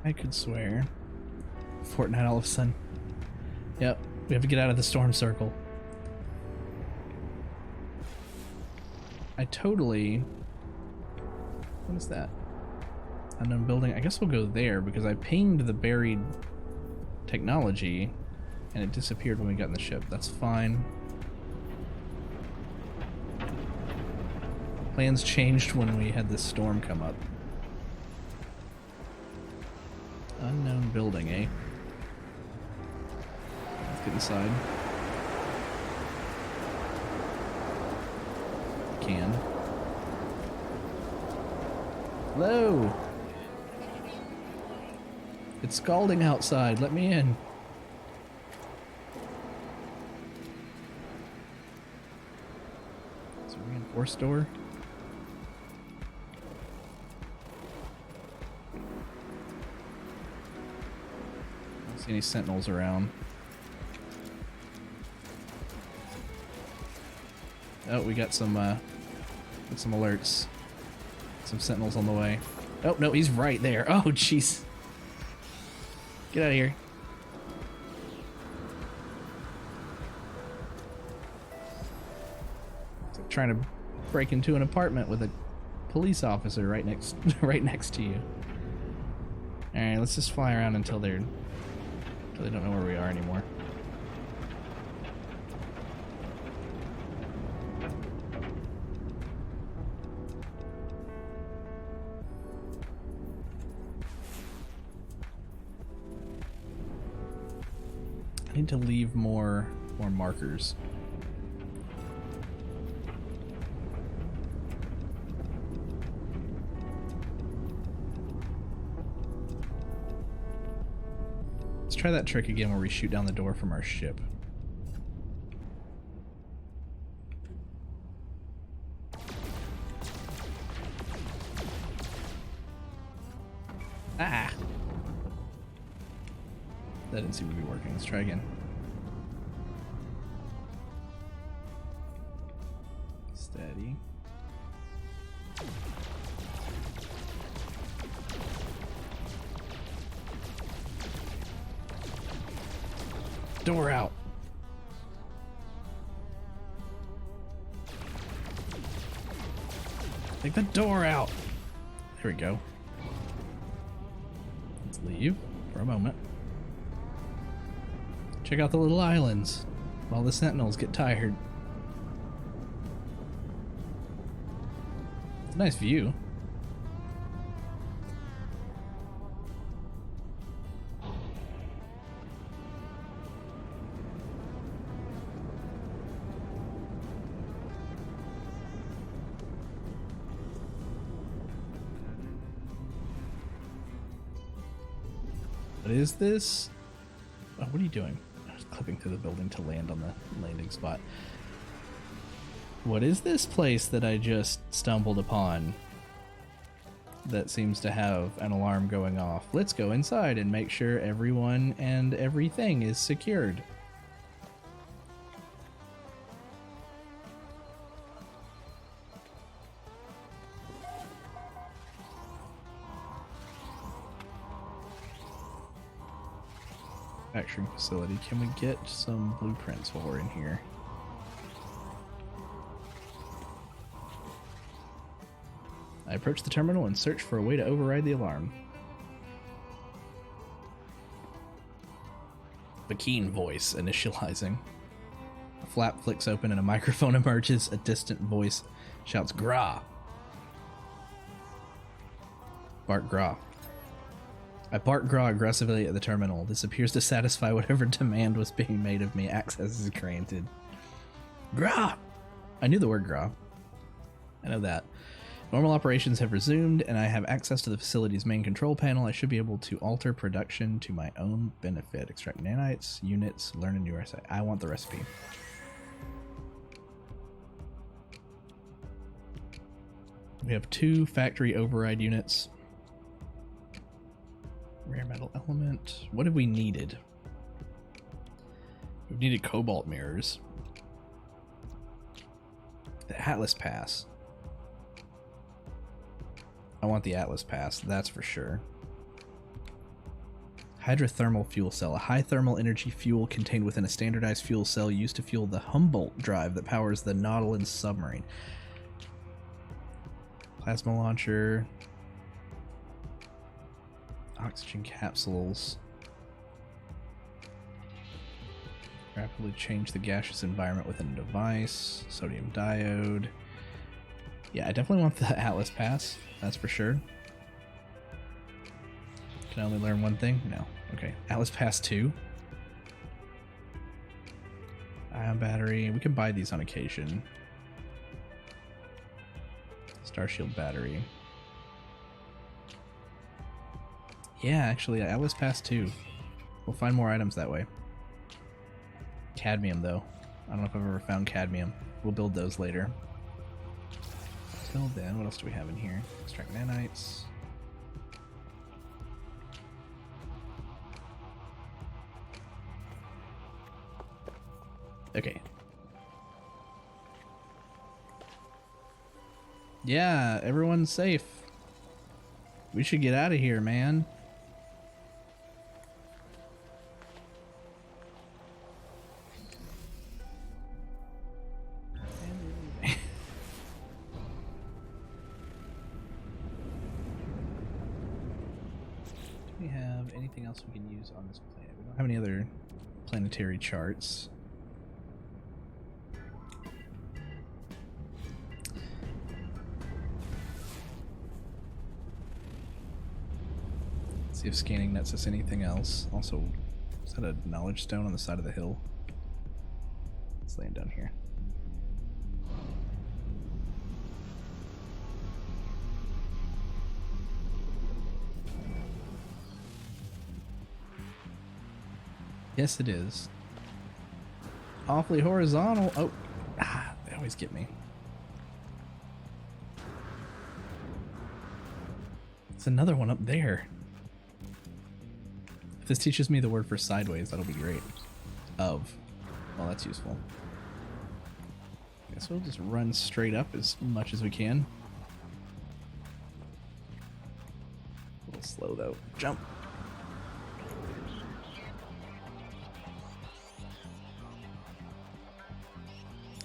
I could swear. Fortnite all of a sudden. Yep, we have to get out of the storm circle. I totally... What is that? Unknown building. I guess we'll go there because I pinged the buried technology and it disappeared when we got in the ship. That's fine. Plans changed when we had this storm come up. Unknown building, eh? Let's get inside. Can. Hello! It's scalding outside. Let me in. It's a reinforced door. I don't see any sentinels around. Oh, we got some alerts. Some sentinels on the way. Oh, no, he's right there. Oh, jeez. Get out of here. It's like trying to break into an apartment with a police officer right next to you. Alright, let's just fly around until they don't know where we are anymore. I need to leave more markers. Let's try that trick again where we shoot down the door from our ship. Ah! That didn't seem to be working. Let's try again. Steady. Door out. Take the door out. There we go. Let's leave for a moment. Check out the little islands while the sentinels get tired. It's a nice view. What is this? Oh, what are you doing? Clipping through the building to land on the landing spot. What is this place that I just stumbled upon that seems to have an alarm going off? Let's go inside and make sure everyone and everything is secured. Manufacturing facility. Can we get some blueprints while we're in here? I approach the terminal and search for a way to override the alarm. The keen voice initializing. A flap flicks open and a microphone emerges. A distant voice shouts, "Gra!" Bark Gra. I bark Gra aggressively at the terminal. This appears to satisfy whatever demand was being made of me. Access is granted. Gra! I knew the word Gra. I know that. Normal operations have resumed, and I have access to the facility's main control panel. I should be able to alter production to my own benefit. Extract nanites, units, learn a new recipe. I want the recipe. We have 2 factory override units. Rare metal element. What have we needed? We've needed cobalt mirrors. The Atlas Pass. I want the Atlas Pass, that's for sure. Hydrothermal fuel cell. A high thermal energy fuel contained within a standardized fuel cell used to fuel the Humboldt drive that powers the Nautilus submarine. Plasma launcher. Oxygen capsules. Rapidly change the gaseous environment within a device. Sodium diode. Yeah, I definitely want the Atlas Pass, that's for sure. Can I only learn one thing? No. Okay, Atlas Pass 2. Ion battery, we can buy these on occasion. Starshield battery. Yeah, actually, Atlas Pass 2. We'll find more items that way. Cadmium, though. I don't know if I've ever found cadmium. We'll build those later. Till then, what else do we have in here? Extract nanites. Okay. Yeah, everyone's safe. We should get out of here, man. Do we have anything else we can use on this planet? We don't have any other planetary charts. See if scanning nets us anything else. Also, is that a knowledge stone on the side of the hill? It's laying down here. Yes, it is. Awfully horizontal. Oh, they always get me. There's another one up there. If this teaches me the word for sideways, that'll be great. Of. Well, that's useful. Guess we'll just run straight up as much as we can. A little slow though. Jump.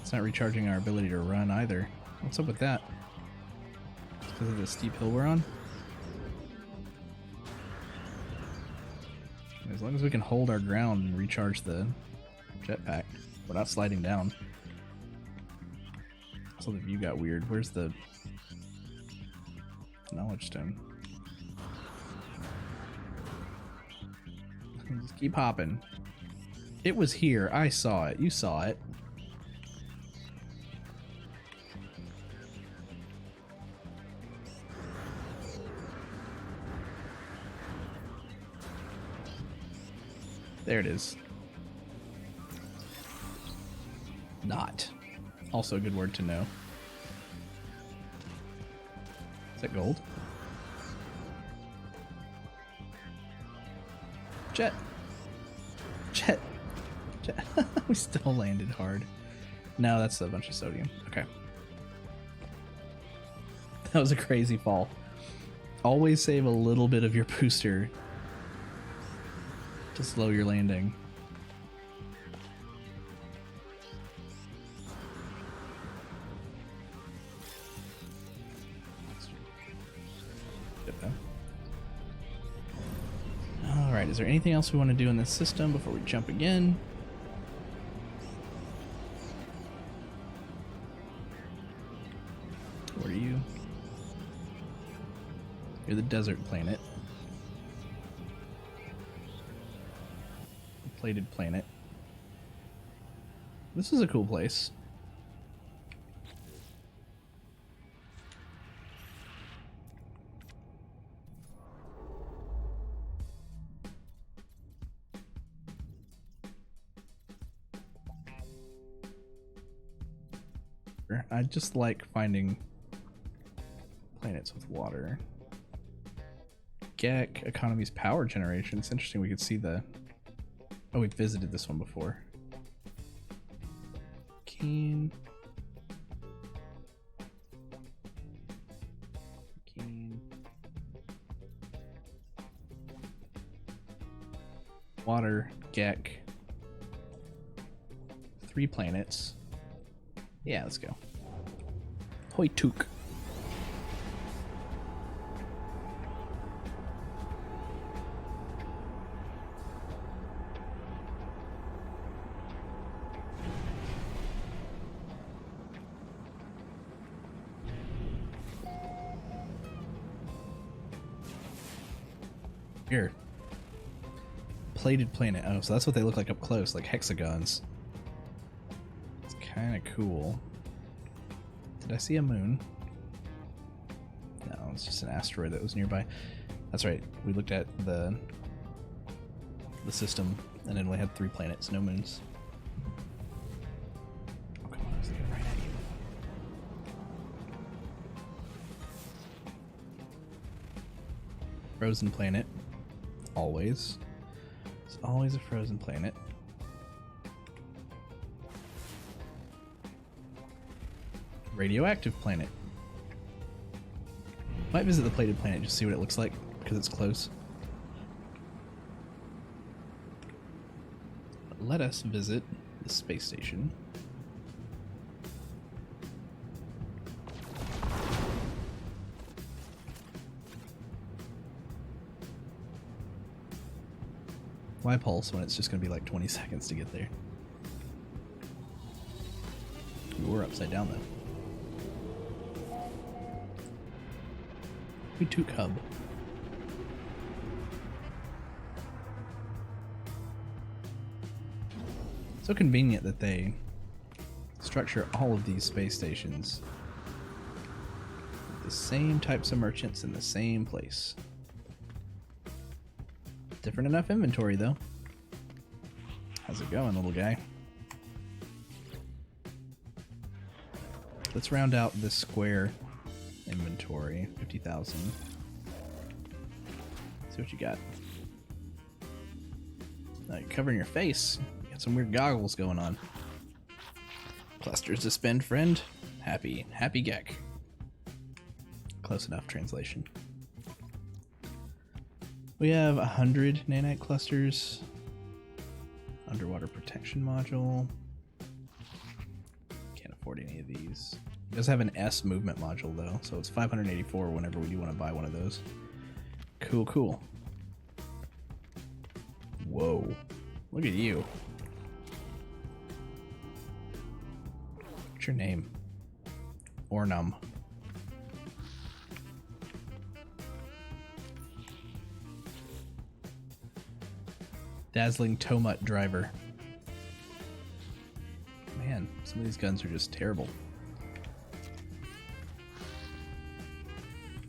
It's not recharging our ability to run either. What's up with that? Because of the steep hill we're on? As long as we can hold our ground and recharge the jetpack, we're not sliding down. So the view got weird. Where's the knowledge stone? Just keep hopping. It was here. I saw it. You saw it. There it is. Not. Also a good word to know. Is that gold? Jet. Jet. Jet. We still landed hard. No, that's a bunch of sodium. Okay. That was a crazy fall. Always save a little bit of your booster to slow your landing. Alright, is there anything else we want to do in this system before we jump again? What are you? You're the desert planet. Plated planet. This is a cool place. I just like finding planets with water. Gek economy's power generation. It's interesting we could see the... Oh, we visited this one before. Keen. Water, Gek. 3 planets. Yeah, let's go. Hoi Took. Here. Plated planet. Oh, so that's what they look like up close, like hexagons. It's kind of cool. Did I see a moon? No, it's just an asteroid that was nearby. That's right. We looked at the system and it only had 3 planets, no moons. Oh, come on, I was looking right at you. Frozen planet. Always. It's always a frozen planet. Radioactive planet. Might visit the plated planet just to see what it looks like because it's close. But let us visit the space station. Why pulse when it's just going to be like 20 seconds to get there? Ooh, we're upside down though. We took hub. So convenient that they structure all of these space stations with the same types of merchants in the same place. Different enough inventory though. How's it going, little guy? Let's round out this square inventory. 50,000. See what you got. You're covering your face. You got some weird goggles going on. Clusters to spend, friend. Happy Gek. Close enough translation. We have 100 nanite clusters. Underwater protection module. Can't afford any of these. It does have an S movement module though, so it's 584 whenever we do want to buy one of those. Cool, cool. Whoa. Look at you. What's your name? Ornum. Dazzling Tomut driver. Man, some of these guns are just terrible.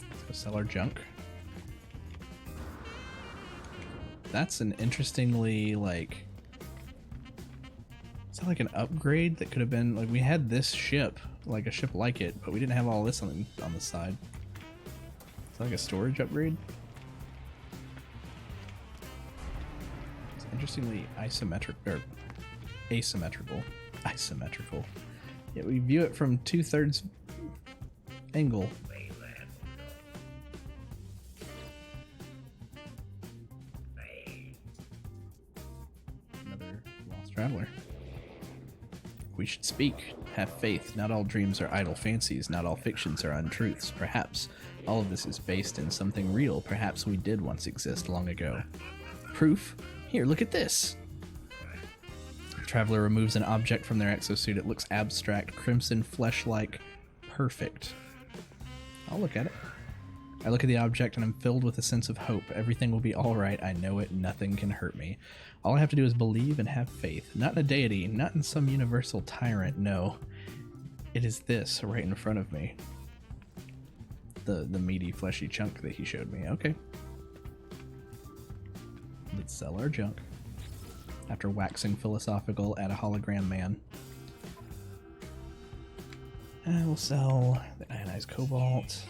Let's go sell our junk. That's an interestingly, like... Is that like an upgrade that could have been... Like, we had this ship, like a ship like it, but we didn't have all this on the side. Is that like a storage upgrade? Interestingly isometric or asymmetrical. Isometrical. Yeah, we view it from 2/3 angle. Another lost traveler. We should speak. Have faith. Not all dreams are idle fancies. Not all fictions are untruths. Perhaps all of this is based in something real. Perhaps we did once exist long ago. Proof? Here, look at this. The traveler removes an object from their exosuit. It looks abstract, crimson, flesh-like, perfect. I'll look at it. I look at the object and I'm filled with a sense of hope. Everything will be all right. I know it. Nothing can hurt me. All I have to do is believe and have faith. Not in a deity, not in some universal tyrant. No, it is this right in front of me. The meaty, fleshy chunk that he showed me. Okay. Let's sell our junk. After waxing philosophical at a hologram man. And I will sell the ionized cobalt.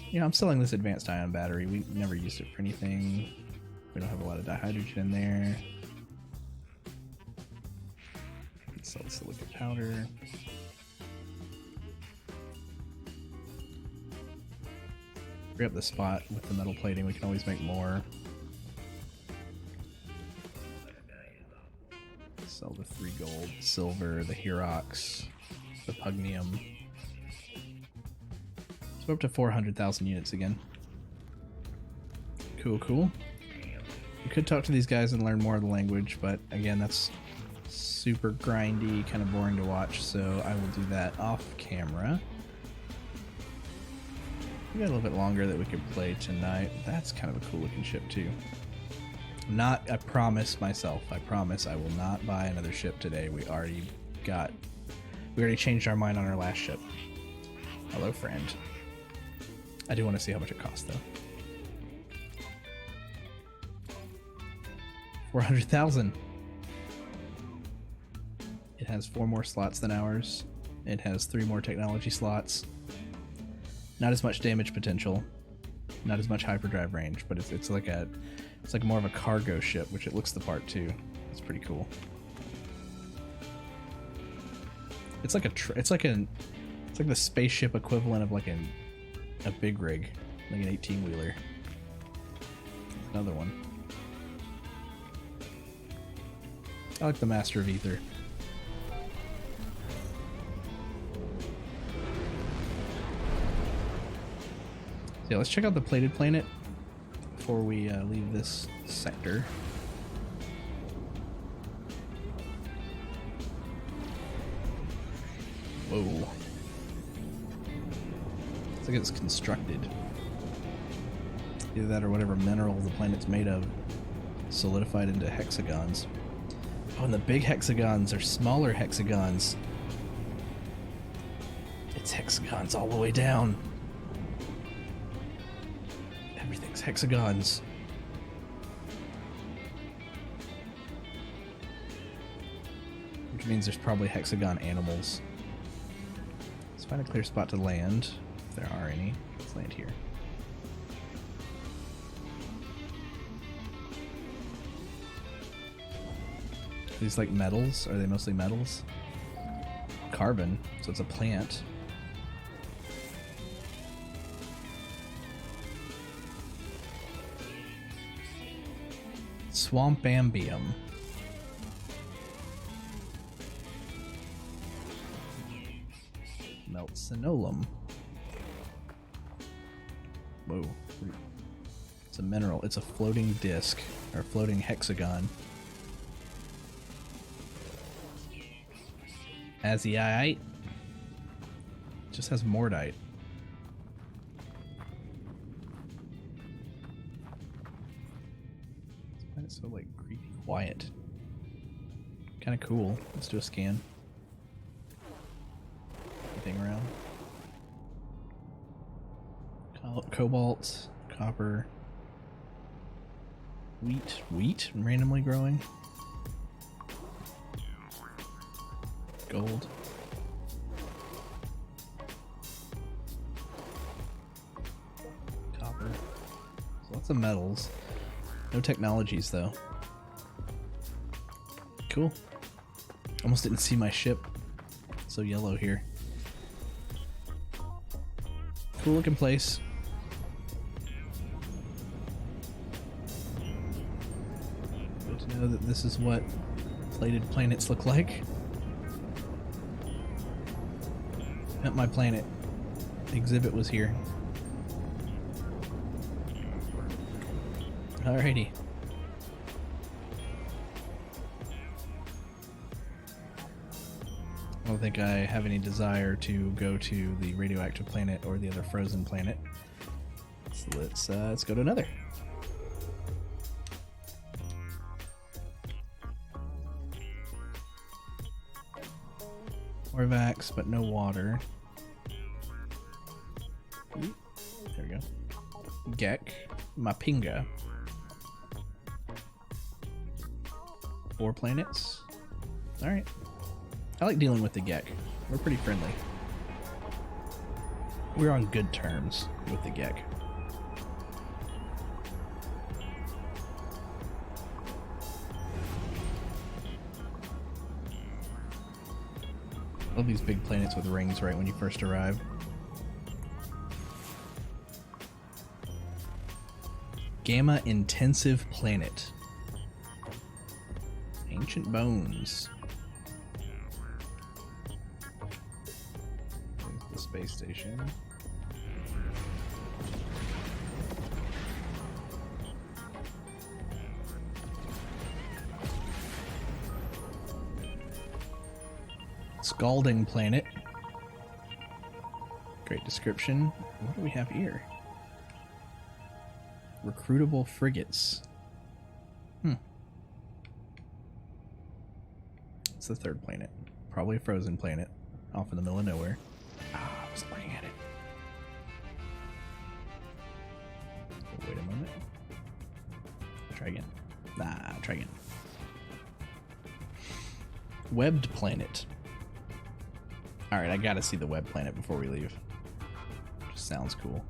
You know, I'm selling this advanced ion battery. We never used it for anything. We don't have a lot of dihydrogen in there. Let's sell the silicate powder. Free up the spot with the metal plating. We can always make more. Sell the 3 gold, silver, the Herox, the Pugnium. So we're up to 400,000 units again. Cool, cool. You could talk to these guys and learn more of the language, but again, that's super grindy, kind of boring to watch, so I will do that off camera. We got a little bit longer that we could play tonight. That's kind of a cool looking ship too. Not, I promise myself, I promise I will not buy another ship today. We already changed our mind on our last ship. Hello, friend. I do want to see how much it costs, though. 400,000. It has 4 more slots than ours. It has 3 more technology slots. Not as much damage potential. Not as much hyperdrive range, but it's like more of a cargo ship, which it looks the part too. It's pretty cool. It's like the spaceship equivalent of like a big rig, like an 18-wheeler. Another one. I like the Master of Ether. So yeah, let's check out the plated planet before we leave this sector. Whoa. It's like it's constructed. Either that or whatever mineral the planet's made of solidified into hexagons. Oh, and the big hexagons are smaller hexagons. It's hexagons all the way down. Everything's hexagons. Which means there's probably hexagon animals. Let's find a clear spot to land, if there are any. Let's land here. Are these like metals? Are they mostly metals? Carbon, so it's a plant. Swampambium. Meltsinolum. Whoa. It's a mineral. It's a floating disc, or floating hexagon. Azurite. Just has mordite. Why is it so like creepy quiet? Kind of cool. Let's do a scan. Anything around? Cobalt, copper, wheat randomly growing. Gold. Copper. So lots of metals. No technologies though. Cool. Almost didn't see my ship. So yellow here. Cool looking place. Good to know that this is what plated planets look like. At my planet. The exhibit was here. Alrighty. I don't think I have any desire to go to the radioactive planet or the other frozen planet. So let's go to another. Orvax, but no water. Ooh, there we go. Gek, Mapinga. 4 planets. Alright. I like dealing with the Gek. We're pretty friendly. We're on good terms with the Gek. Love these big planets with rings right when you first arrive. Gamma Intensive Planet. Ancient Bones. There's the space station. Scalding Planet. Great description. What do we have here? Recruitable frigates. What's the third planet? Probably a frozen planet off in the middle of nowhere. Ah, I was looking at it. Wait a moment. Try again. Nah, try again. Webbed planet. Alright, I gotta see the web planet before we leave. Just sounds cool.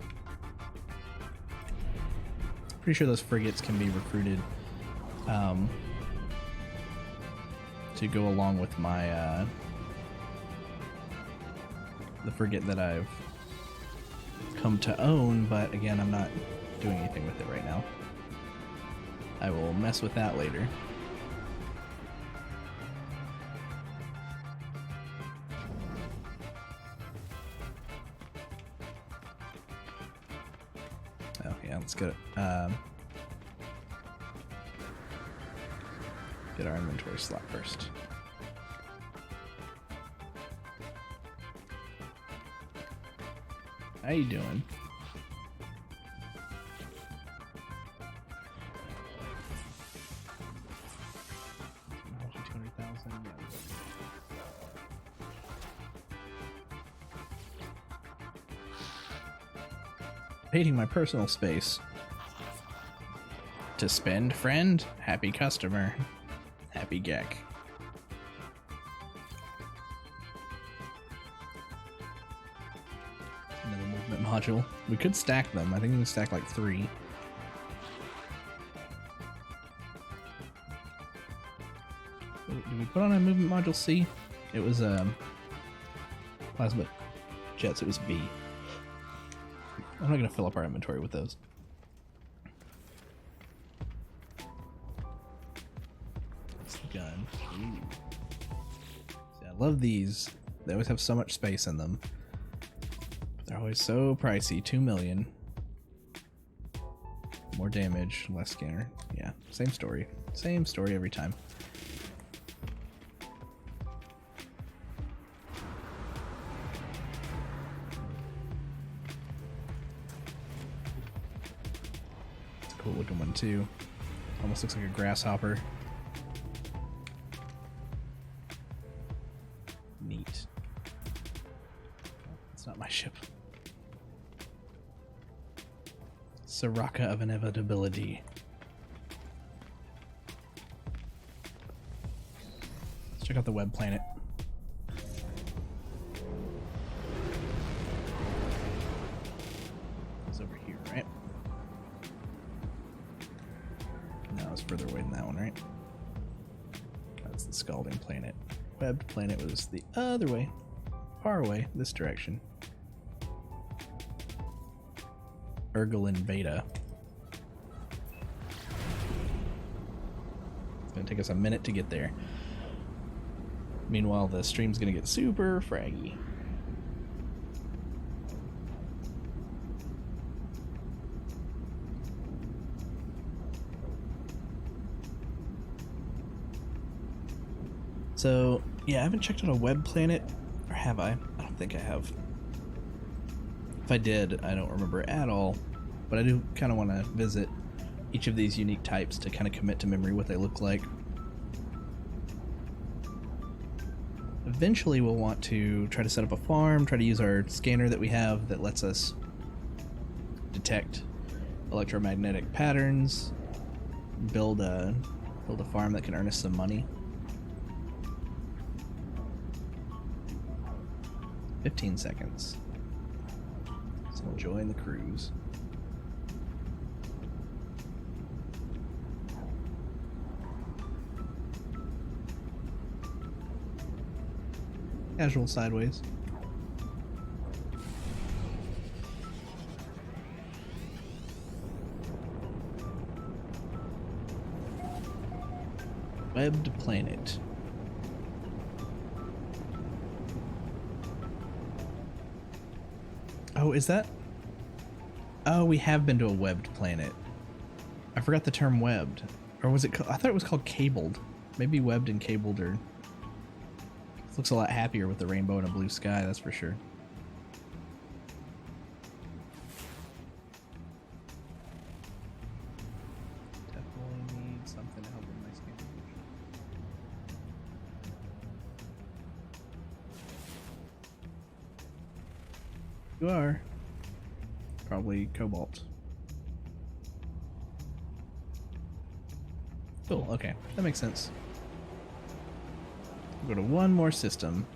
Pretty sure those frigates can be recruited to go along with my the frigate that I've come to own, but again, I'm not doing anything with it right now. I will mess with that later. Oh yeah, let's go. Get our inventory slot first. How you doing? Hating my personal space. To spend, friend. Happy customer. Happy Gek. Another movement module. We could stack them. I think we can stack like 3. Did we put on a movement module C? It was plasma jets. It was B. I'm not gonna fill up our inventory with those. It's the gun. Ooh. See, I love these. They always have so much space in them. But they're always so pricey. 2 million. More damage, less scanner. Yeah, same story. Same story every time. Cool looking one too. Almost looks like a grasshopper. Neat. It's not my ship. Soraka of Inevitability. Let's check out the web planet. It's over here, right? No, it's further away than that one, right? That's the Scalding Planet. Webbed Planet was the other way. Far away, this direction. Ergolin Beta. It's gonna take us a minute to get there. Meanwhile, the stream's gonna get super fraggy. So, yeah, I haven't checked out a web planet, or have I? I don't think I have. If I did, I don't remember at all, but I do kind of want to visit each of these unique types to kind of commit to memory what they look like. Eventually we'll want to try to set up a farm, try to use our scanner that we have that lets us detect electromagnetic patterns, build a farm that can earn us some money. 15 seconds. So enjoying the cruise. Casual sideways. Webbed Planet. Oh, is that? Oh, we have been to a webbed planet. I forgot the term webbed. Or was it? I thought it was called cabled. Maybe webbed and cabled are. This looks a lot happier with the rainbow and a blue sky, that's for sure. Definitely need something to help with my skin. You are. Probably cobalt. Cool, okay. That makes sense. We'll go to one more system.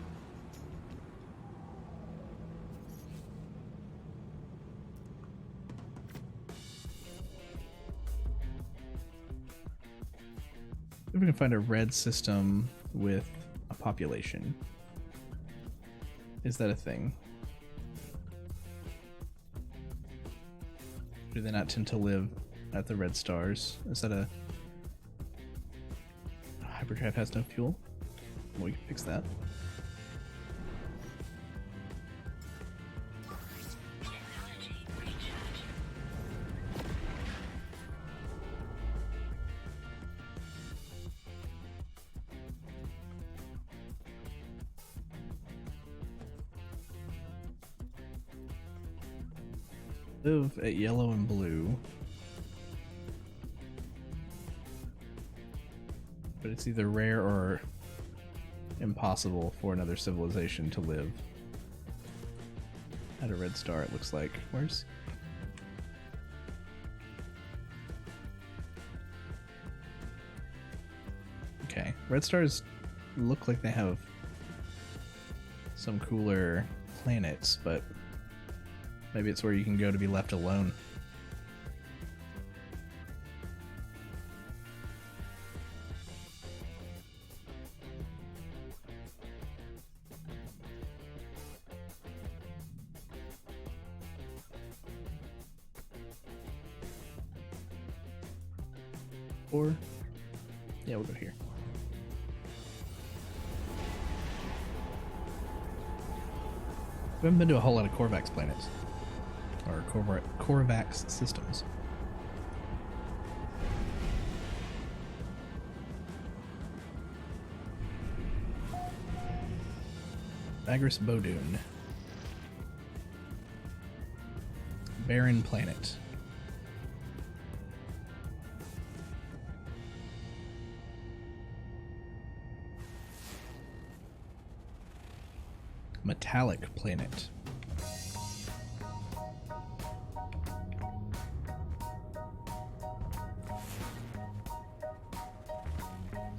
If we can find a red system with a population. Is that a thing? Do they not tend to live at the red stars? Is that a hyperdrive has no fuel? Well, we can fix that. Technology recharge. Live at yellow and blue. But it's either rare or impossible for another civilization to live at a red star, it looks like. Where's... Okay, red stars look like they have some cooler planets, but maybe it's where you can go to be left alone. Or, yeah, we'll go here. We haven't been to a whole lot of Korvax planets. Or Korvax systems. Bagris Bodun. Barren planet. Metallic planet.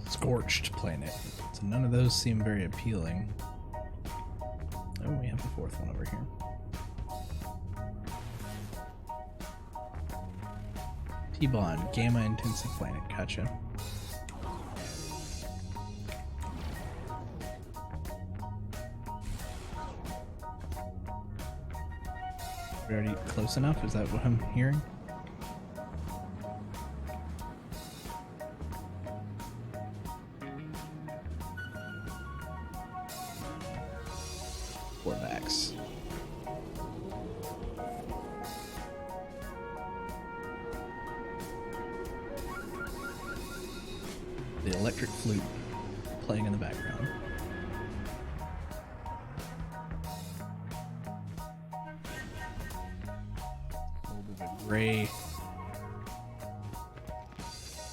Scorched planet. So none of those seem very appealing. Oh, we have the fourth one over here. T-Bond, gamma intensive planet. Gotcha. We're already close enough? Is that what I'm hearing? Korvax. The electric flute playing in the background. A little bit of gray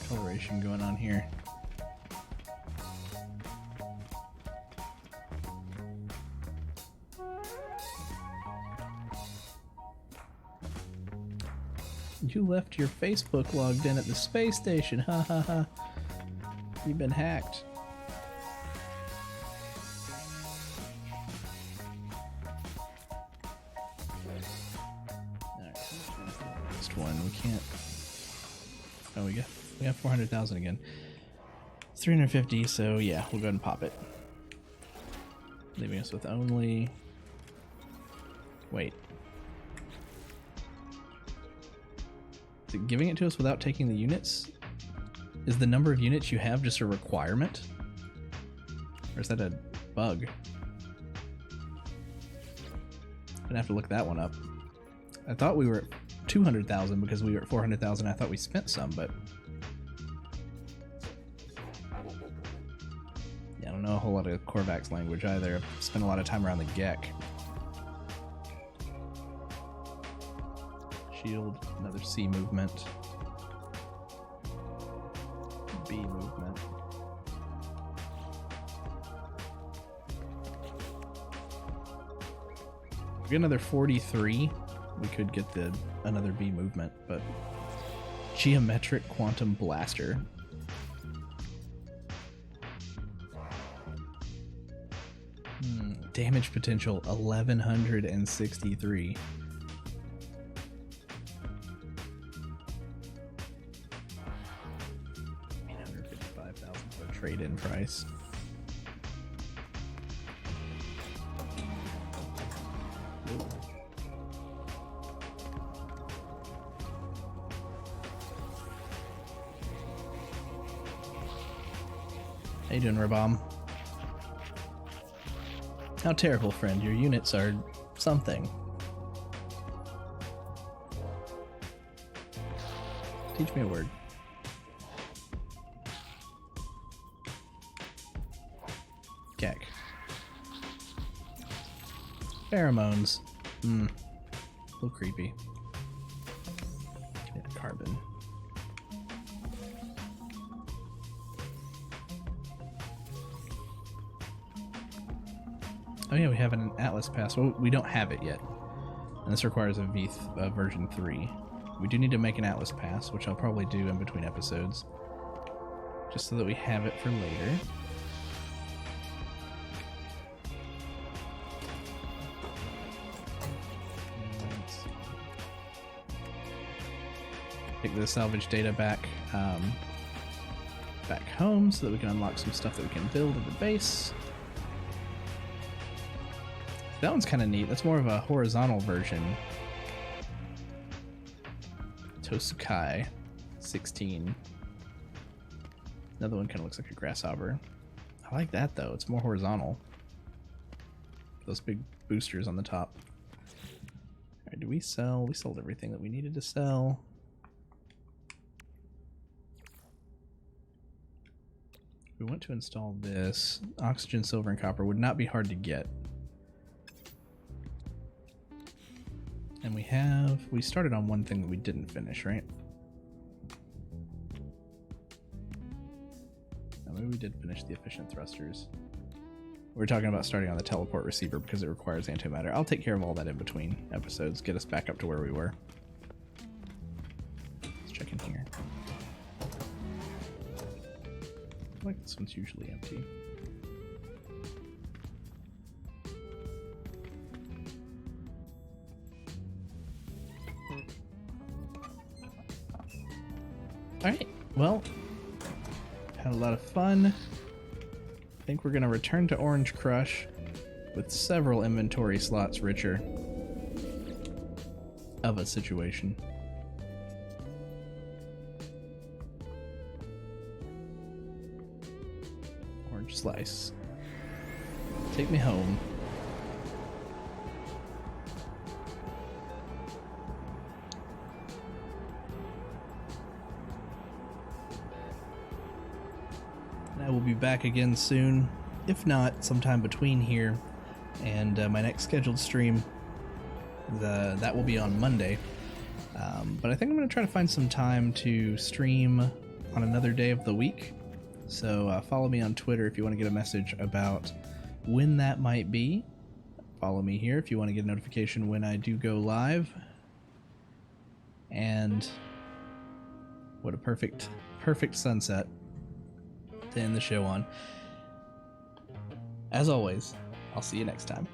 coloration going on here. You left your Facebook logged in at the space station. Ha ha ha. You've been hacked. Alright, next one. We can't. Oh, we got 400,000 again. It's 350, so yeah, we'll go ahead and pop it. Leaving us with only. Wait. Is it giving it to us without taking the units? Is the number of units you have just a requirement? Or is that a bug? I'm gonna have to look that one up. I thought we were at 200,000 because we were at 400,000. I thought we spent some, but... yeah, I don't know a whole lot of Korvax language either. I've spent a lot of time around the Gek. Shield, another C movement. B movement. we get another 43, we could get another B movement, but geometric quantum blaster. Damage potential 1163. 855,000 for a trade-in price. How you doing, Rabom? How terrible, friend. Your units are something. Teach me a word. Keck. Pheromones. A little creepy. Yeah, carbon. Oh yeah, we have an Atlas Pass. Well, we don't have it yet. And this requires a version 3. We do need to make an Atlas Pass, which I'll probably do in between episodes. Just so that we have it for later. Take the salvage data back home so that we can unlock some stuff that we can build at the base. That one's kind of neat. That's more of a horizontal version. Tosukai 16. Another one kind of looks like a grasshopper. I like that though. It's more horizontal. Those big boosters on the top. Alright, do we sell? We sold everything that we needed to sell. We want to install this. Oxygen, silver, and copper would not be hard to get. And we started on one thing that we didn't finish, right? No, maybe we did finish the efficient thrusters. We're talking about starting on the teleport receiver because it requires antimatter. I'll take care of all that in between episodes, get us back up to where we were. Let's check in here. I feel like this one's usually empty. Alright, well, had a lot of fun. I think we're going to return to Orange Crush with several inventory slots richer of a situation. Orange Slice. Take me home. I will be back again soon, if not sometime between here and my next scheduled stream. That will be on Monday, but I think I'm going to try to find some time to stream on another day of the week, so follow me on Twitter if you want to get a message about when that might be. Follow me here if you want to get a notification when I do go live. And what a perfect sunset to end the show on. As always, I'll see you next time.